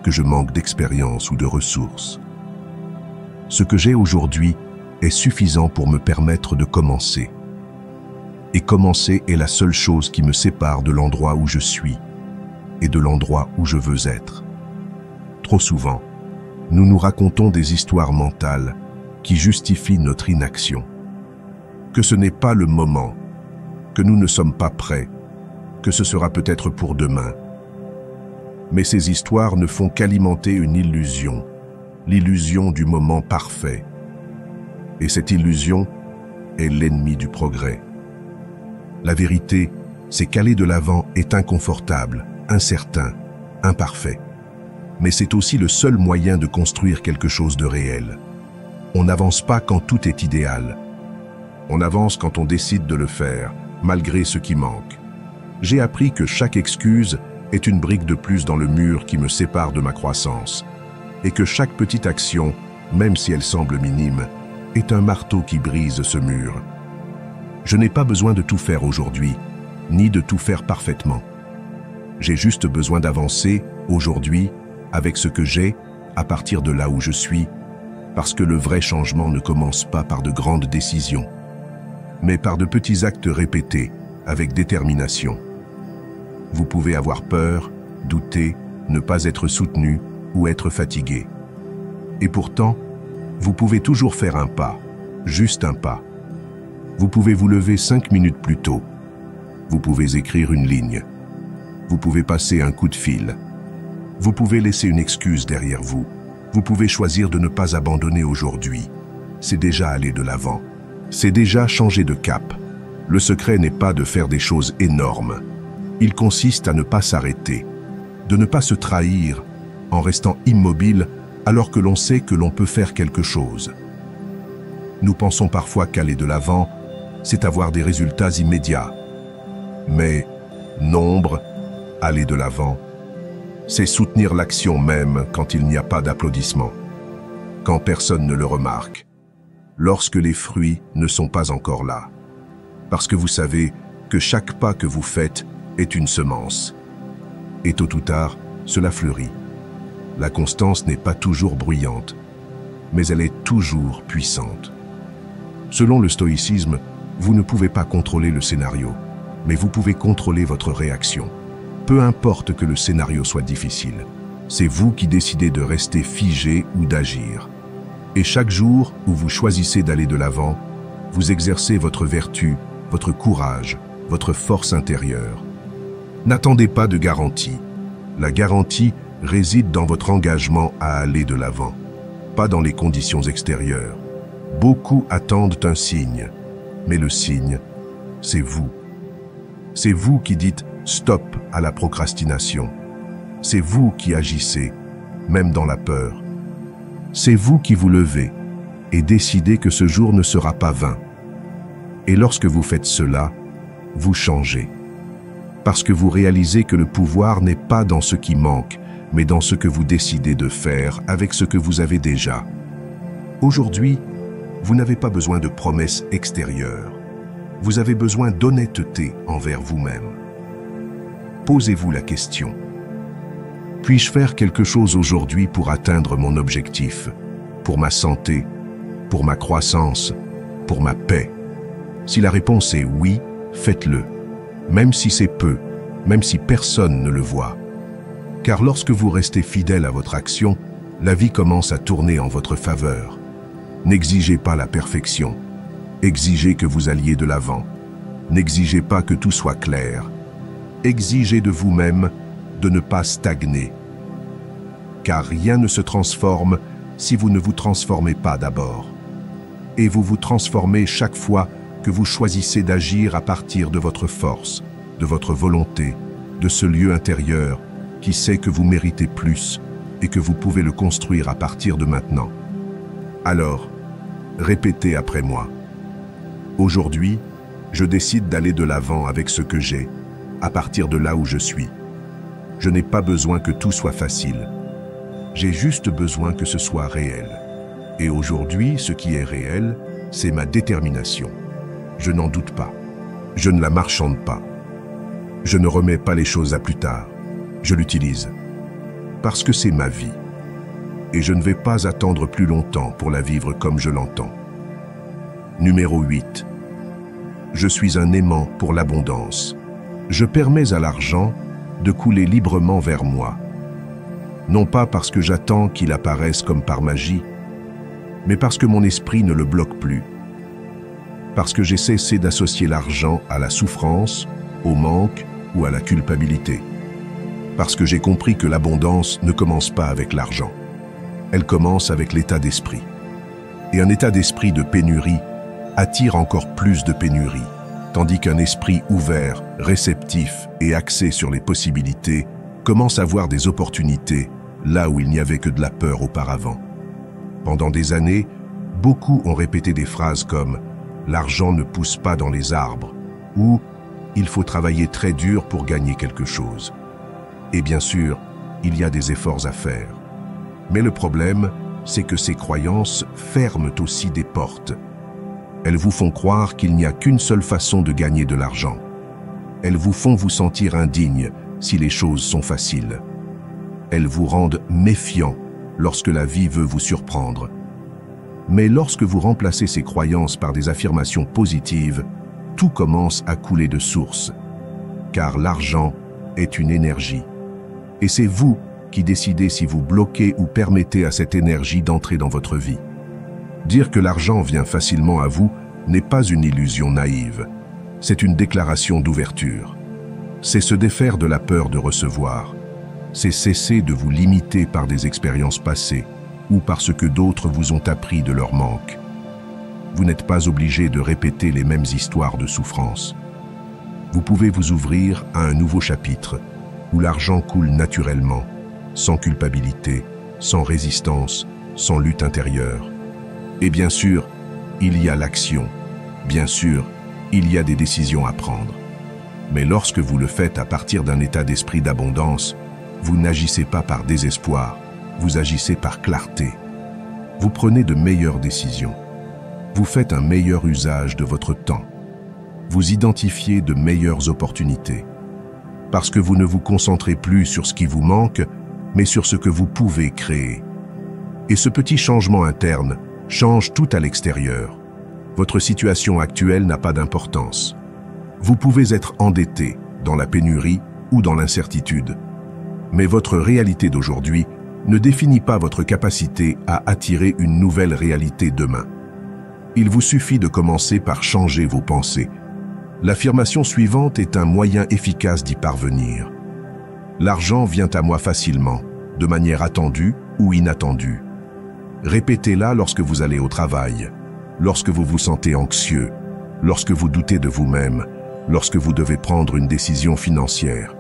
que je manque d'expérience ou de ressources. Ce que j'ai aujourd'hui est suffisant pour me permettre de commencer. Et commencer est la seule chose qui me sépare de l'endroit où je suis et de l'endroit où je veux être. Trop souvent, nous nous racontons des histoires mentales qui justifient notre inaction. Que ce n'est pas le moment, que nous ne sommes pas prêts, que ce sera peut-être pour demain. Mais ces histoires ne font qu'alimenter une illusion, l'illusion du moment parfait. Et cette illusion est l'ennemi du progrès. La vérité, c'est qu'aller de l'avant est inconfortable, incertain, imparfait. Mais c'est aussi le seul moyen de construire quelque chose de réel. On n'avance pas quand tout est idéal. On avance quand on décide de le faire, malgré ce qui manque. J'ai appris que chaque excuse est une brique de plus dans le mur qui me sépare de ma croissance, et que chaque petite action, même si elle semble minime, est un marteau qui brise ce mur. Je n'ai pas besoin de tout faire aujourd'hui, ni de tout faire parfaitement. J'ai juste besoin d'avancer, aujourd'hui, avec ce que j'ai, à partir de là où je suis, parce que le vrai changement ne commence pas par de grandes décisions, mais par de petits actes répétés, avec détermination. Vous pouvez avoir peur, douter, ne pas être soutenu ou être fatigué. Et pourtant, vous pouvez toujours faire un pas, juste un pas. Vous pouvez vous lever 5 minutes plus tôt. Vous pouvez écrire une ligne. Vous pouvez passer un coup de fil. Vous pouvez laisser une excuse derrière vous. Vous pouvez choisir de ne pas abandonner aujourd'hui. C'est déjà aller de l'avant. C'est déjà changer de cap. Le secret n'est pas de faire des choses énormes. Il consiste à ne pas s'arrêter, de ne pas se trahir en restant immobile alors que l'on sait que l'on peut faire quelque chose. Nous pensons parfois qu'aller de l'avant, c'est avoir des résultats immédiats. Mais, nombre, aller de l'avant, c'est soutenir l'action même quand il n'y a pas d'applaudissements, quand personne ne le remarque, lorsque les fruits ne sont pas encore là. Parce que vous savez que chaque pas que vous faites est une semence. Et tôt ou tard, cela fleurit. La constance n'est pas toujours bruyante, mais elle est toujours puissante. Selon le stoïcisme, vous ne pouvez pas contrôler le scénario, mais vous pouvez contrôler votre réaction. Peu importe que le scénario soit difficile, c'est vous qui décidez de rester figé ou d'agir. Et chaque jour où vous choisissez d'aller de l'avant, vous exercez votre vertu, votre courage, votre force intérieure. N'attendez pas de garantie. La garantie réside dans votre engagement à aller de l'avant, pas dans les conditions extérieures. Beaucoup attendent un signe, mais le signe, c'est vous. C'est vous qui dites stop à la procrastination. C'est vous qui agissez, même dans la peur. C'est vous qui vous levez et décidez que ce jour ne sera pas vain. Et lorsque vous faites cela, vous changez. Parce que vous réalisez que le pouvoir n'est pas dans ce qui manque, mais dans ce que vous décidez de faire avec ce que vous avez déjà. Aujourd'hui, vous n'avez pas besoin de promesses extérieures. Vous avez besoin d'honnêteté envers vous-même. Posez-vous la question. Puis-je faire quelque chose aujourd'hui pour atteindre mon objectif, pour ma santé, pour ma croissance, pour ma paix? Si la réponse est oui, faites-le, même si c'est peu, même si personne ne le voit. Car lorsque vous restez fidèle à votre action, la vie commence à tourner en votre faveur. N'exigez pas la perfection. Exigez que vous alliez de l'avant. N'exigez pas que tout soit clair. Exigez de vous-même de ne pas stagner. Car rien ne se transforme si vous ne vous transformez pas d'abord. Et vous vous transformez chaque fois que vous choisissez d'agir à partir de votre force, de votre volonté, de ce lieu intérieur qui sait que vous méritez plus et que vous pouvez le construire à partir de maintenant. Alors, répétez après moi. Aujourd'hui, je décide d'aller de l'avant avec ce que j'ai, à partir de là où je suis. Je n'ai pas besoin que tout soit facile. J'ai juste besoin que ce soit réel. Et aujourd'hui, ce qui est réel, c'est ma détermination. Je n'en doute pas. Je ne la marchande pas. Je ne remets pas les choses à plus tard. Je l'utilise. Parce que c'est ma vie. Et je ne vais pas attendre plus longtemps pour la vivre comme je l'entends. Numéro 8. Je suis un aimant pour l'abondance. Je permets à l'argent de couler librement vers moi. Non pas parce que j'attends qu'il apparaisse comme par magie, mais parce que mon esprit ne le bloque plus. Parce que j'ai cessé d'associer l'argent à la souffrance, au manque ou à la culpabilité. Parce que j'ai compris que l'abondance ne commence pas avec l'argent. Elle commence avec l'état d'esprit. Et un état d'esprit de pénurie attire encore plus de pénurie, tandis qu'un esprit ouvert, réceptif et axé sur les possibilités commence à voir des opportunités là où il n'y avait que de la peur auparavant. Pendant des années, beaucoup ont répété des phrases comme « l'argent ne pousse pas dans les arbres » ou « il faut travailler très dur pour gagner quelque chose ». Et bien sûr, il y a des efforts à faire. Mais le problème, c'est que ces croyances ferment aussi des portes. Elles vous font croire qu'il n'y a qu'une seule façon de gagner de l'argent. Elles vous font vous sentir indigne si les choses sont faciles. Elles vous rendent méfiant lorsque la vie veut vous surprendre. Mais lorsque vous remplacez ces croyances par des affirmations positives, tout commence à couler de source. Car l'argent est une énergie. Et c'est vous qui décidez si vous bloquez ou permettez à cette énergie d'entrer dans votre vie. Dire que l'argent vient facilement à vous n'est pas une illusion naïve. C'est une déclaration d'ouverture. C'est se défaire de la peur de recevoir. C'est cesser de vous limiter par des expériences passées ou par ce que d'autres vous ont appris de leur manque. Vous n'êtes pas obligé de répéter les mêmes histoires de souffrance. Vous pouvez vous ouvrir à un nouveau chapitre où l'argent coule naturellement, sans culpabilité, sans résistance, sans lutte intérieure. Et bien sûr, il y a l'action. Bien sûr, il y a des décisions à prendre. Mais lorsque vous le faites à partir d'un état d'esprit d'abondance, vous n'agissez pas par désespoir, vous agissez par clarté. Vous prenez de meilleures décisions. Vous faites un meilleur usage de votre temps. Vous identifiez de meilleures opportunités. Parce que vous ne vous concentrez plus sur ce qui vous manque, mais sur ce que vous pouvez créer. Et ce petit changement interne change tout à l'extérieur. Votre situation actuelle n'a pas d'importance. Vous pouvez être endetté dans la pénurie ou dans l'incertitude. Mais votre réalité d'aujourd'hui ne définit pas votre capacité à attirer une nouvelle réalité demain. Il vous suffit de commencer par changer vos pensées. L'affirmation suivante est un moyen efficace d'y parvenir. L'argent vient à moi facilement, de manière attendue ou inattendue. Répétez-la lorsque vous allez au travail, lorsque vous vous sentez anxieux, lorsque vous doutez de vous-même, lorsque vous devez prendre une décision financière.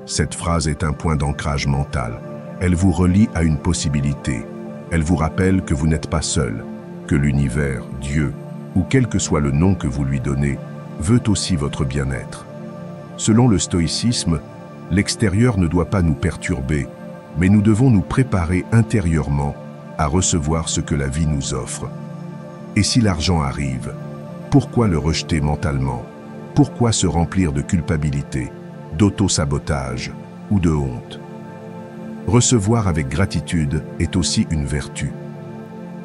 Cette phrase est un point d'ancrage mental. Elle vous relie à une possibilité. Elle vous rappelle que vous n'êtes pas seul, que l'univers, Dieu, ou quel que soit le nom que vous lui donnez, veut aussi votre bien-être. Selon le stoïcisme, l'extérieur ne doit pas nous perturber, mais nous devons nous préparer intérieurement à recevoir ce que la vie nous offre. Et si l'argent arrive, pourquoi le rejeter mentalement? Pourquoi se remplir de culpabilité, d'auto-sabotage ou de honte? Recevoir avec gratitude est aussi une vertu.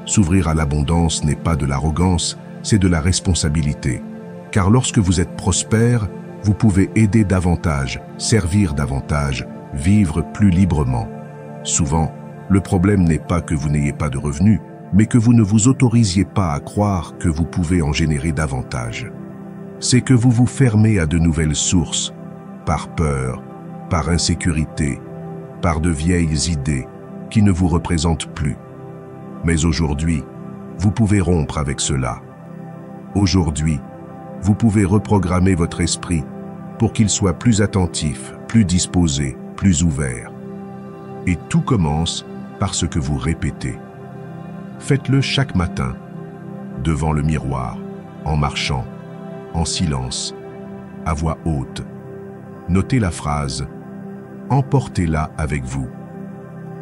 S'ouvrir à l'abondance n'est pas de l'arrogance, c'est de la responsabilité. Car lorsque vous êtes prospère, vous pouvez aider davantage, servir davantage, vivre plus librement. Souvent, le problème n'est pas que vous n'ayez pas de revenus, mais que vous ne vous autorisiez pas à croire que vous pouvez en générer davantage. C'est que vous vous fermez à de nouvelles sources, par peur, par insécurité, par de vieilles idées qui ne vous représentent plus. Mais aujourd'hui, vous pouvez rompre avec cela. Aujourd'hui, vous pouvez reprogrammer votre esprit pour qu'il soit plus attentif, plus disposé, plus ouvert. Et tout commence par ce que vous répétez. Faites-le chaque matin, devant le miroir, en marchant, en silence, à voix haute. Notez la phrase, emportez-la avec vous.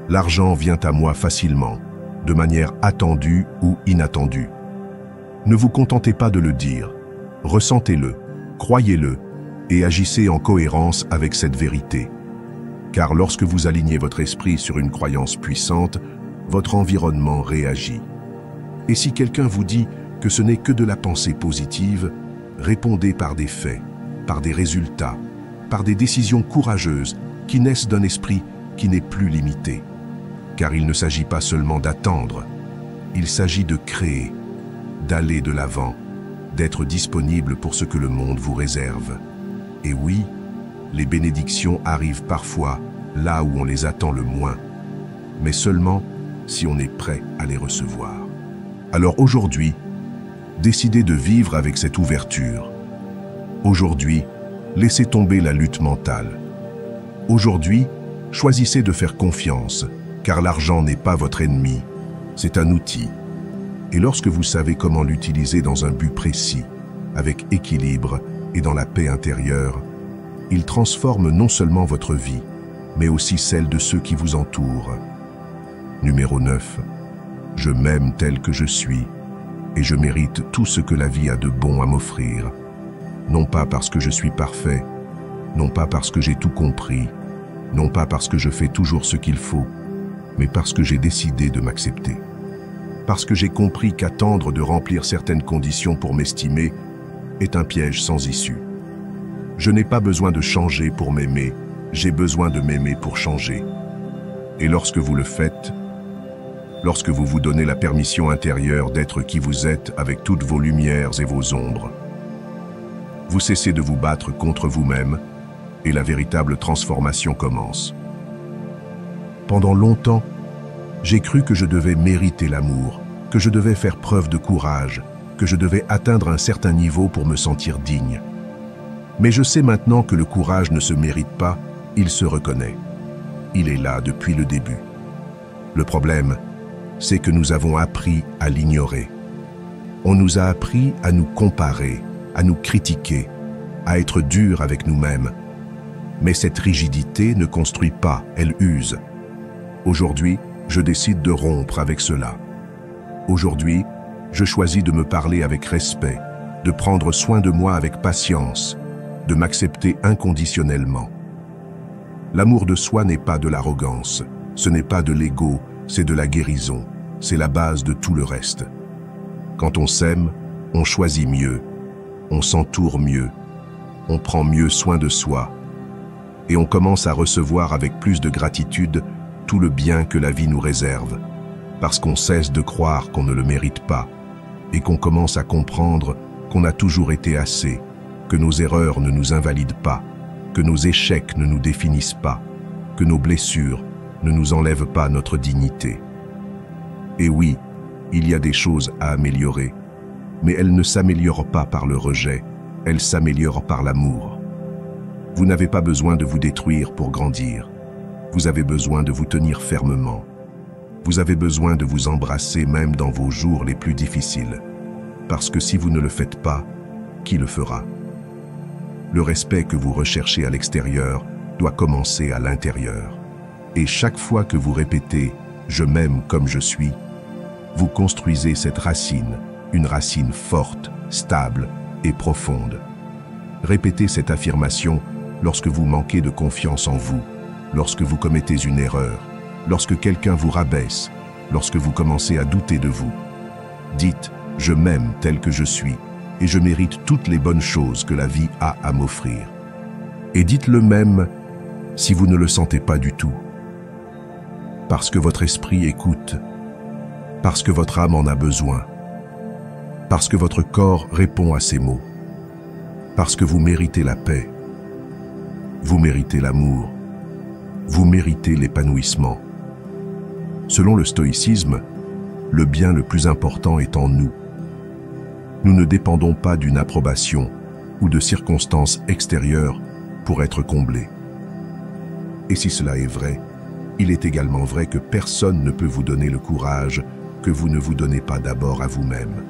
L'argent vient à moi facilement, de manière attendue ou inattendue. Ne vous contentez pas de le dire, ressentez-le, croyez-le et agissez en cohérence avec cette vérité. Car lorsque vous alignez votre esprit sur une croyance puissante, votre environnement réagit. Et si quelqu'un vous dit que ce n'est que de la pensée positive, répondez par des faits, par des résultats, par des décisions courageuses qui naissent d'un esprit qui n'est plus limité. Car il ne s'agit pas seulement d'attendre, il s'agit de créer, d'aller de l'avant, d'être disponible pour ce que le monde vous réserve. Et oui, les bénédictions arrivent parfois là où on les attend le moins, mais seulement si on est prêt à les recevoir. Alors aujourd'hui, décidez de vivre avec cette ouverture. Aujourd'hui, laissez tomber la lutte mentale. Aujourd'hui, choisissez de faire confiance, car l'argent n'est pas votre ennemi, c'est un outil. Et lorsque vous savez comment l'utiliser dans un but précis, avec équilibre et dans la paix intérieure, il transforme non seulement votre vie, mais aussi celle de ceux qui vous entourent. Numéro 9. Je m'aime tel que je suis, et je mérite tout ce que la vie a de bon à m'offrir. Non pas parce que je suis parfait, non pas parce que j'ai tout compris, non pas parce que je fais toujours ce qu'il faut, mais parce que j'ai décidé de m'accepter. Parce que j'ai compris qu'attendre de remplir certaines conditions pour m'estimer est un piège sans issue. Je n'ai pas besoin de changer pour m'aimer, j'ai besoin de m'aimer pour changer. Et lorsque vous le faites, lorsque vous vous donnez la permission intérieure d'être qui vous êtes avec toutes vos lumières et vos ombres, vous cessez de vous battre contre vous-même et la véritable transformation commence. Pendant longtemps, j'ai cru que je devais mériter l'amour, que je devais faire preuve de courage, que je devais atteindre un certain niveau pour me sentir digne. Mais je sais maintenant que le courage ne se mérite pas, il se reconnaît. Il est là depuis le début. Le problème, c'est que nous avons appris à l'ignorer. On nous a appris à nous comparer, à nous critiquer, à être durs avec nous-mêmes. Mais cette rigidité ne construit pas, elle use. Aujourd'hui, je décide de rompre avec cela. Aujourd'hui, je choisis de me parler avec respect, de prendre soin de moi avec patience, de m'accepter inconditionnellement. L'amour de soi n'est pas de l'arrogance, ce n'est pas de l'ego, c'est de la guérison, c'est la base de tout le reste. Quand on s'aime, on choisit mieux, on s'entoure mieux, on prend mieux soin de soi, et on commence à recevoir avec plus de gratitude tout le bien que la vie nous réserve, parce qu'on cesse de croire qu'on ne le mérite pas, et qu'on commence à comprendre qu'on a toujours été assez, que nos erreurs ne nous invalident pas, que nos échecs ne nous définissent pas, que nos blessures ne nous enlèvent pas notre dignité. Et oui, il y a des choses à améliorer, mais elles ne s'améliorent pas par le rejet, elles s'améliorent par l'amour. Vous n'avez pas besoin de vous détruire pour grandir. Vous avez besoin de vous tenir fermement. Vous avez besoin de vous embrasser même dans vos jours les plus difficiles. Parce que si vous ne le faites pas, qui le fera? Le respect que vous recherchez à l'extérieur doit commencer à l'intérieur. Et chaque fois que vous répétez « je m'aime comme je suis », vous construisez cette racine, une racine forte, stable et profonde. Répétez cette affirmation lorsque vous manquez de confiance en vous, lorsque vous commettez une erreur, lorsque quelqu'un vous rabaisse, lorsque vous commencez à douter de vous. Dites « je m'aime tel que je suis et je mérite toutes les bonnes choses que la vie a à m'offrir ». Et dites-le même si vous ne le sentez pas du tout. Parce que votre esprit écoute, parce que votre âme en a besoin, parce que votre corps répond à ces mots, parce que vous méritez la paix, vous méritez l'amour, vous méritez l'épanouissement. Selon le stoïcisme, le bien le plus important est en nous. Nous ne dépendons pas d'une approbation ou de circonstances extérieures pour être comblé. Et si cela est vrai, il est également vrai que personne ne peut vous donner le courage que vous ne vous donnez pas d'abord à vous-même.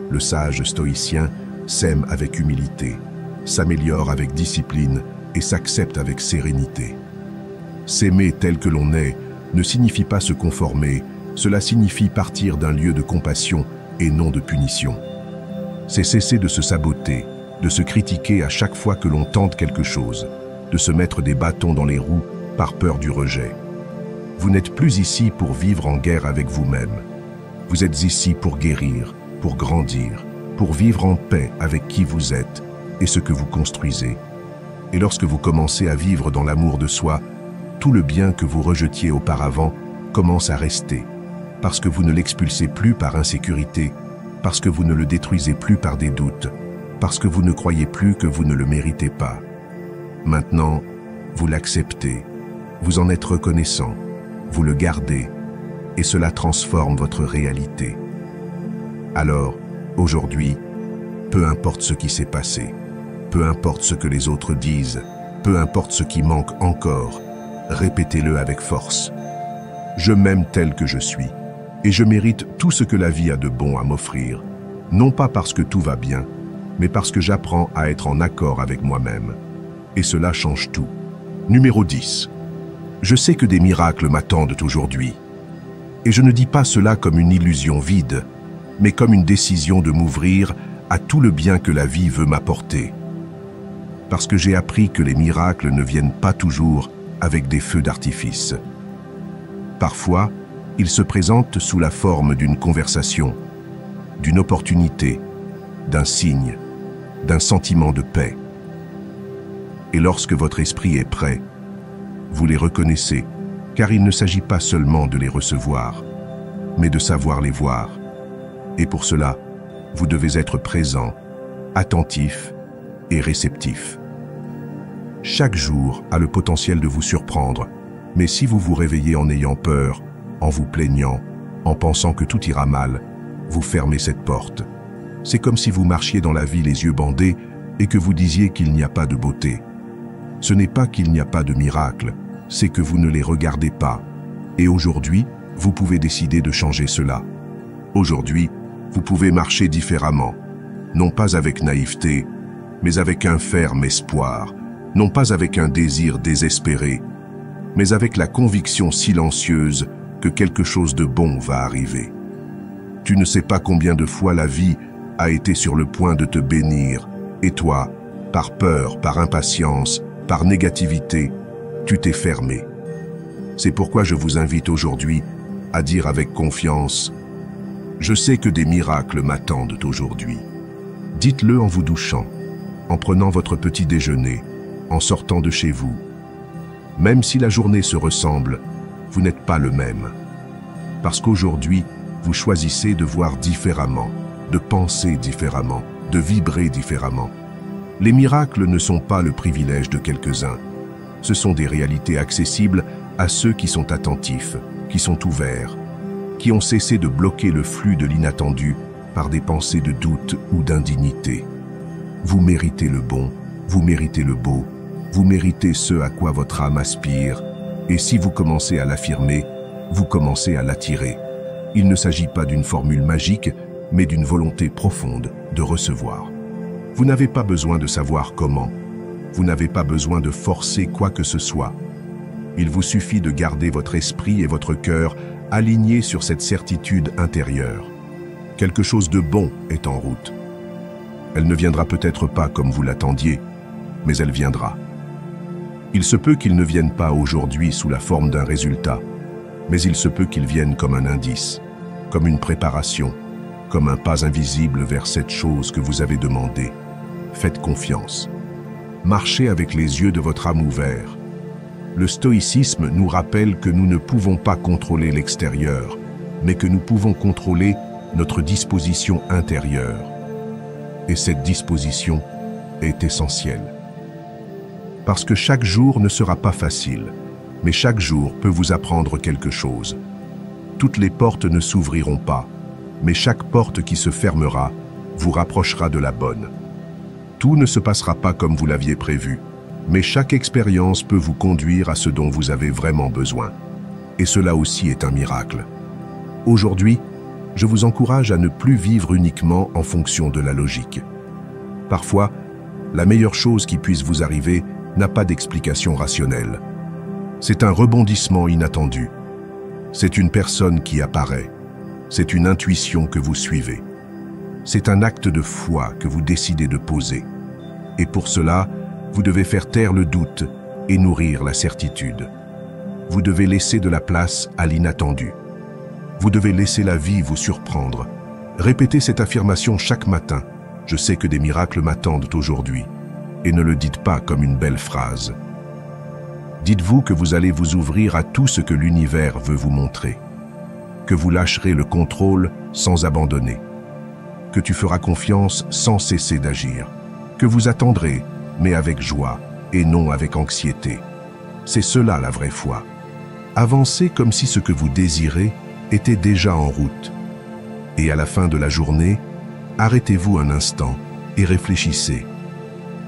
Le sage stoïcien s'aime avec humilité, s'améliore avec discipline et s'accepte avec sérénité. S'aimer tel que l'on est ne signifie pas se conformer, cela signifie partir d'un lieu de compassion et non de punition. C'est cesser de se saboter, de se critiquer à chaque fois que l'on tente quelque chose, de se mettre des bâtons dans les roues par peur du rejet. Vous n'êtes plus ici pour vivre en guerre avec vous-même. Vous êtes ici pour guérir, pour grandir, pour vivre en paix avec qui vous êtes et ce que vous construisez. Et lorsque vous commencez à vivre dans l'amour de soi, tout le bien que vous rejetiez auparavant commence à rester, parce que vous ne l'expulsez plus par insécurité, parce que vous ne le détruisez plus par des doutes, parce que vous ne croyez plus que vous ne le méritez pas. Maintenant, vous l'acceptez, vous en êtes reconnaissant, vous le gardez, et cela transforme votre réalité. Alors, aujourd'hui, peu importe ce qui s'est passé, peu importe ce que les autres disent, peu importe ce qui manque encore, répétez-le avec force. Je m'aime tel que je suis, et je mérite tout ce que la vie a de bon à m'offrir, non pas parce que tout va bien, mais parce que j'apprends à être en accord avec moi-même. Et cela change tout. Numéro 10. Je sais que des miracles m'attendent aujourd'hui. Et je ne dis pas cela comme une illusion vide, mais comme une décision de m'ouvrir à tout le bien que la vie veut m'apporter. Parce que j'ai appris que les miracles ne viennent pas toujours avec des feux d'artifice. Parfois, ils se présentent sous la forme d'une conversation, d'une opportunité, d'un signe, d'un sentiment de paix. Et lorsque votre esprit est prêt, vous les reconnaissez, car il ne s'agit pas seulement de les recevoir, mais de savoir les voir. Et pour cela, vous devez être présent, attentif et réceptif. Chaque jour a le potentiel de vous surprendre, mais si vous vous réveillez en ayant peur, en vous plaignant, en pensant que tout ira mal, vous fermez cette porte. C'est comme si vous marchiez dans la vie les yeux bandés et que vous disiez qu'il n'y a pas de beauté. Ce n'est pas qu'il n'y a pas de miracle, c'est que vous ne les regardez pas. Et aujourd'hui, vous pouvez décider de changer cela. Aujourd'hui, vous pouvez marcher différemment, non pas avec naïveté, mais avec un ferme espoir, non pas avec un désir désespéré, mais avec la conviction silencieuse que quelque chose de bon va arriver. Tu ne sais pas combien de fois la vie a été sur le point de te bénir, et toi, par peur, par impatience, par négativité, tu t'es fermé. C'est pourquoi je vous invite aujourd'hui à dire avec confiance « Je sais que des miracles m'attendent aujourd'hui ». Dites-le en vous douchant, en prenant votre petit déjeuner, en sortant de chez vous. Même si la journée se ressemble, vous n'êtes pas le même. Parce qu'aujourd'hui, vous choisissez de voir différemment, de penser différemment, de vibrer différemment. Les miracles ne sont pas le privilège de quelques-uns. Ce sont des réalités accessibles à ceux qui sont attentifs, qui sont ouverts, qui ont cessé de bloquer le flux de l'inattendu par des pensées de doute ou d'indignité. Vous méritez le bon, vous méritez le beau, vous méritez ce à quoi votre âme aspire, et si vous commencez à l'affirmer, vous commencez à l'attirer. Il ne s'agit pas d'une formule magique, mais d'une volonté profonde de recevoir. Vous n'avez pas besoin de savoir comment. Vous n'avez pas besoin de forcer quoi que ce soit. Il vous suffit de garder votre esprit et votre cœur alignés sur cette certitude intérieure. Quelque chose de bon est en route. Elle ne viendra peut-être pas comme vous l'attendiez, mais elle viendra. Il se peut qu'il ne vienne pas aujourd'hui sous la forme d'un résultat, mais il se peut qu'il vienne comme un indice, comme une préparation, comme un pas invisible vers cette chose que vous avez demandée. Faites confiance. Marchez avec les yeux de votre âme ouverts. Le stoïcisme nous rappelle que nous ne pouvons pas contrôler l'extérieur, mais que nous pouvons contrôler notre disposition intérieure. Et cette disposition est essentielle. Parce que chaque jour ne sera pas facile, mais chaque jour peut vous apprendre quelque chose. Toutes les portes ne s'ouvriront pas, mais chaque porte qui se fermera vous rapprochera de la bonne. Tout ne se passera pas comme vous l'aviez prévu, Mais chaque expérience peut vous conduire à ce dont vous avez vraiment besoin. Et cela aussi est un miracle. Aujourd'hui, je vous encourage à ne plus vivre uniquement en fonction de la logique. Parfois, la meilleure chose qui puisse vous arriver n'a pas d'explication rationnelle. C'est un rebondissement inattendu. C'est une personne qui apparaît. C'est une intuition que vous suivez. C'est un acte de foi que vous décidez de poser. Et pour cela, vous devez faire taire le doute et nourrir la certitude. Vous devez laisser de la place à l'inattendu. Vous devez laisser la vie vous surprendre. Répétez cette affirmation chaque matin. Je sais que des miracles m'attendent aujourd'hui. Et ne le dites pas comme une belle phrase. Dites-vous que vous allez vous ouvrir à tout ce que l'univers veut vous montrer. Que vous lâcherez le contrôle sans abandonner. Que tu feras confiance sans cesser d'agir. Que vous attendrez, mais avec joie et non avec anxiété. C'est cela la vraie foi. Avancez comme si ce que vous désirez était déjà en route. Et à la fin de la journée, arrêtez-vous un instant et réfléchissez.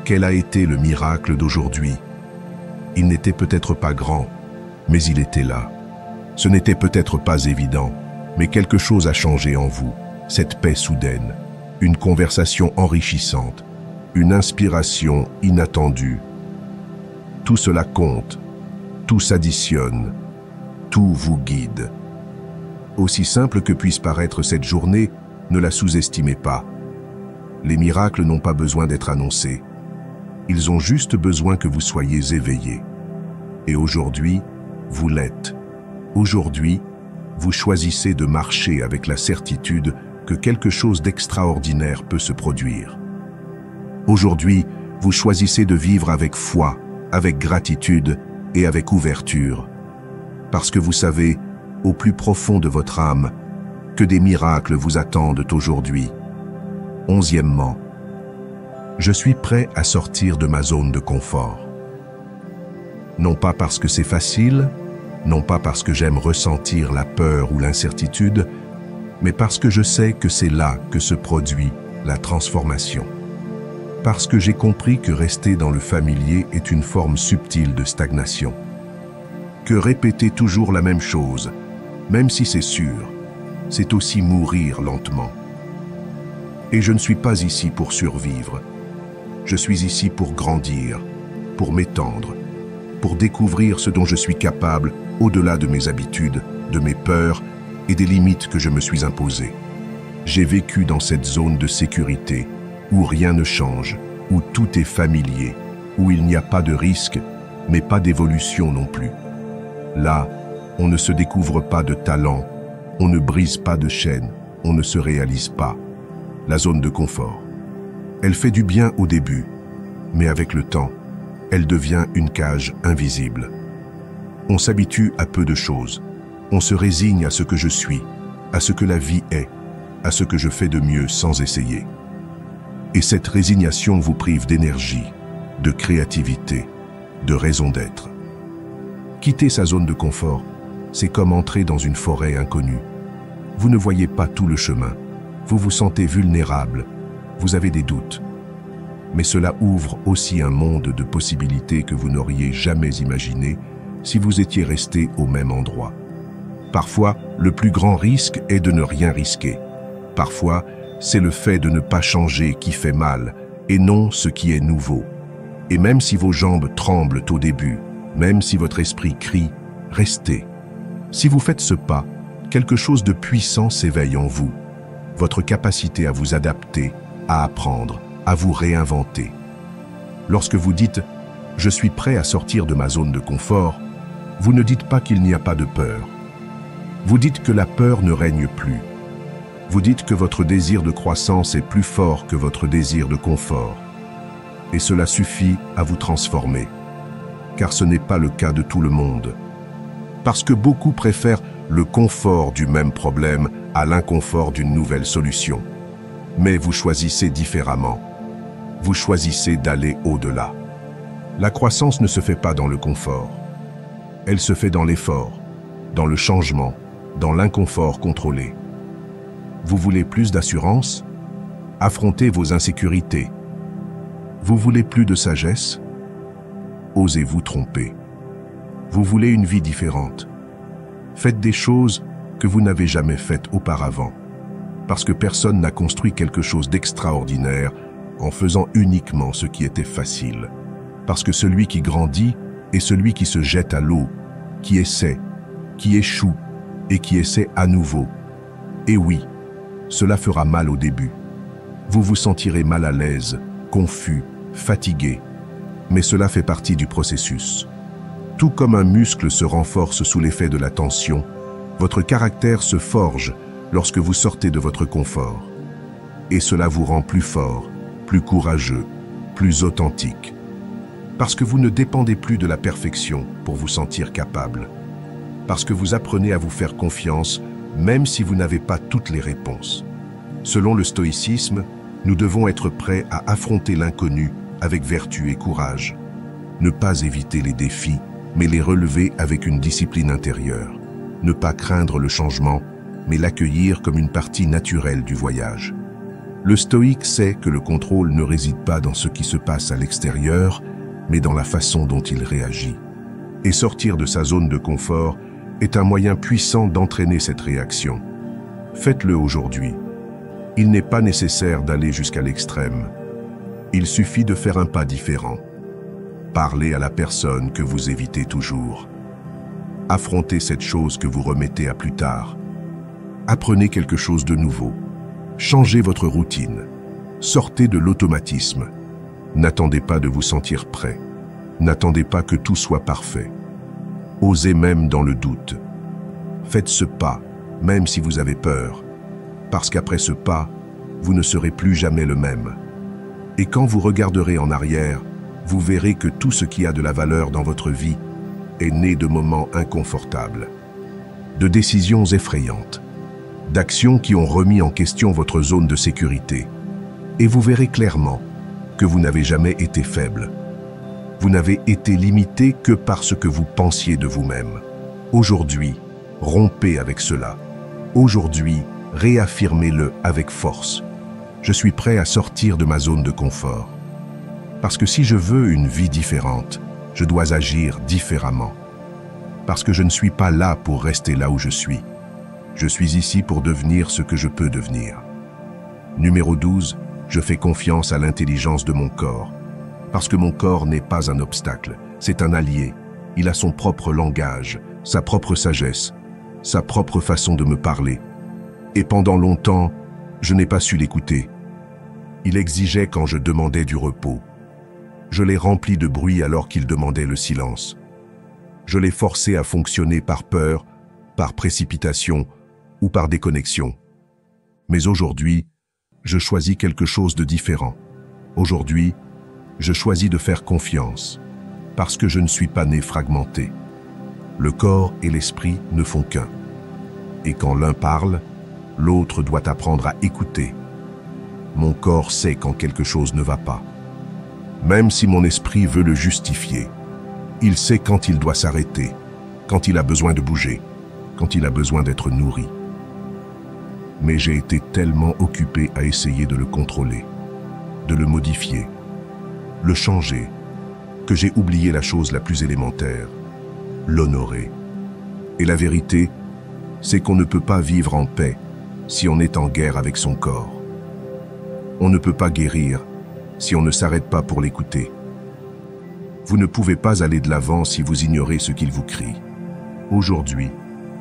Quel a été le miracle d'aujourd'hui? Il n'était peut-être pas grand, mais il était là. Ce n'était peut-être pas évident, mais quelque chose a changé en vous. Cette paix soudaine, une conversation enrichissante, une inspiration inattendue. Tout cela compte, tout s'additionne, tout vous guide. Aussi simple que puisse paraître cette journée, ne la sous-estimez pas. Les miracles n'ont pas besoin d'être annoncés. Ils ont juste besoin que vous soyez éveillés. Et aujourd'hui, vous l'êtes. Aujourd'hui, vous choisissez de marcher avec la certitude que quelque chose d'extraordinaire peut se produire. Aujourd'hui, vous choisissez de vivre avec foi, avec gratitude et avec ouverture. Parce que vous savez, au plus profond de votre âme, que des miracles vous attendent aujourd'hui. 11e, je suis prêt à sortir de ma zone de confort. Non pas parce que c'est facile, non pas parce que j'aime ressentir la peur ou l'incertitude, mais parce que je sais que c'est là que se produit la transformation. Parce que j'ai compris que rester dans le familier est une forme subtile de stagnation. Que répéter toujours la même chose, même si c'est sûr, c'est aussi mourir lentement. Et je ne suis pas ici pour survivre. Je suis ici pour grandir, pour m'étendre, pour découvrir ce dont je suis capable au-delà de mes habitudes, de mes peurs et des limites que je me suis imposées. J'ai vécu dans cette zone de sécurité où rien ne change, où tout est familier, où il n'y a pas de risque, mais pas d'évolution non plus. Là, on ne se découvre pas de talent, on ne brise pas de chaînes, on ne se réalise pas. La zone de confort. Elle fait du bien au début, mais avec le temps, elle devient une cage invisible. On s'habitue à peu de choses. On se résigne à ce que je suis, à ce que la vie est, à ce que je fais de mieux sans essayer. Et cette résignation vous prive d'énergie, de créativité, de raison d'être. Quitter sa zone de confort, c'est comme entrer dans une forêt inconnue. Vous ne voyez pas tout le chemin. Vous vous sentez vulnérable. Vous avez des doutes. Mais cela ouvre aussi un monde de possibilités que vous n'auriez jamais imaginé si vous étiez resté au même endroit. Parfois, le plus grand risque est de ne rien risquer. Parfois, c'est le fait de ne pas changer qui fait mal, et non ce qui est nouveau. Et même si vos jambes tremblent au début, même si votre esprit crie, restez. Si vous faites ce pas, quelque chose de puissant s'éveille en vous. Votre capacité à vous adapter, à apprendre, à vous réinventer. Lorsque vous dites « je suis prêt à sortir de ma zone de confort », vous ne dites pas qu'il n'y a pas de peur. Vous dites que la peur ne règne plus. Vous dites que votre désir de croissance est plus fort que votre désir de confort. Et cela suffit à vous transformer. Car ce n'est pas le cas de tout le monde. Parce que beaucoup préfèrent le confort du même problème à l'inconfort d'une nouvelle solution. Mais vous choisissez différemment. Vous choisissez d'aller au-delà. La croissance ne se fait pas dans le confort. Elle se fait dans l'effort, dans le changement, dans l'inconfort contrôlé. Vous voulez plus d'assurance? Affrontez vos insécurités. Vous voulez plus de sagesse? osez vous tromper. Vous voulez une vie différente. Faites des choses que vous n'avez jamais faites auparavant, parce que personne n'a construit quelque chose d'extraordinaire en faisant uniquement ce qui était facile. Parce que celui qui grandit est celui qui se jette à l'eau, qui essaie, qui échoue et qui essaie à nouveau. Et oui, cela fera mal au début. Vous vous sentirez mal à l'aise, confus, fatigué, mais cela fait partie du processus. Tout comme un muscle se renforce sous l'effet de la tension, votre caractère se forge lorsque vous sortez de votre confort. Et cela vous rend plus fort, plus courageux, plus authentique. Parce que vous ne dépendez plus de la perfection pour vous sentir capable. Parce que vous apprenez à vous faire confiance, même si vous n'avez pas toutes les réponses. Selon le stoïcisme, nous devons être prêts à affronter l'inconnu avec vertu et courage. Ne pas éviter les défis, mais les relever avec une discipline intérieure. Ne pas craindre le changement, mais l'accueillir comme une partie naturelle du voyage. Le stoïque sait que le contrôle ne réside pas dans ce qui se passe à l'extérieur, mais dans la façon dont il réagit. Et sortir de sa zone de confort est un moyen puissant d'entraîner cette réaction. Faites-le aujourd'hui. Il n'est pas nécessaire d'aller jusqu'à l'extrême. Il suffit de faire un pas différent. Parlez à la personne que vous évitez toujours. Affrontez cette chose que vous remettez à plus tard. Apprenez quelque chose de nouveau. Changez votre routine. Sortez de l'automatisme. N'attendez pas de vous sentir prêt. N'attendez pas que tout soit parfait. Osez même dans le doute. Faites ce pas, même si vous avez peur. Parce qu'après ce pas, vous ne serez plus jamais le même. Et quand vous regarderez en arrière, vous verrez que tout ce qui a de la valeur dans votre vie est né de moments inconfortables, de décisions effrayantes, d'actions qui ont remis en question votre zone de sécurité. Et vous verrez clairement que vous n'avez jamais été faible. Vous n'avez été limité que par ce que vous pensiez de vous-même. Aujourd'hui, rompez avec cela. Aujourd'hui, réaffirmez-le avec force. Je suis prêt à sortir de ma zone de confort. Parce que si je veux une vie différente, je dois agir différemment. Parce que je ne suis pas là pour rester là où je suis. Je suis ici pour devenir ce que je peux devenir. Numéro 12, je fais confiance à l'intelligence de mon corps. Parce que mon corps n'est pas un obstacle, c'est un allié. Il a son propre langage, sa propre sagesse, sa propre façon de me parler. Et pendant longtemps, je n'ai pas su l'écouter. Il exigeait quand je demandais du repos. Je l'ai rempli de bruit alors qu'il demandait le silence. Je l'ai forcé à fonctionner par peur, par précipitation ou par déconnexion. Mais aujourd'hui, je choisis quelque chose de différent. Aujourd'hui, je choisis de faire confiance, parce que je ne suis pas né fragmenté. Le corps et l'esprit ne font qu'un. Et quand l'un parle, l'autre doit apprendre à écouter. Mon corps sait quand quelque chose ne va pas. Même si mon esprit veut le justifier, il sait quand il doit s'arrêter, quand il a besoin de bouger, quand il a besoin d'être nourri. Mais j'ai été tellement occupé à essayer de le contrôler, de le modifier, le changer, que j'ai oublié la chose la plus élémentaire, l'honorer. Et la vérité, c'est qu'on ne peut pas vivre en paix si on est en guerre avec son corps. On ne peut pas guérir si on ne s'arrête pas pour l'écouter. Vous ne pouvez pas aller de l'avant si vous ignorez ce qu'il vous crie. Aujourd'hui,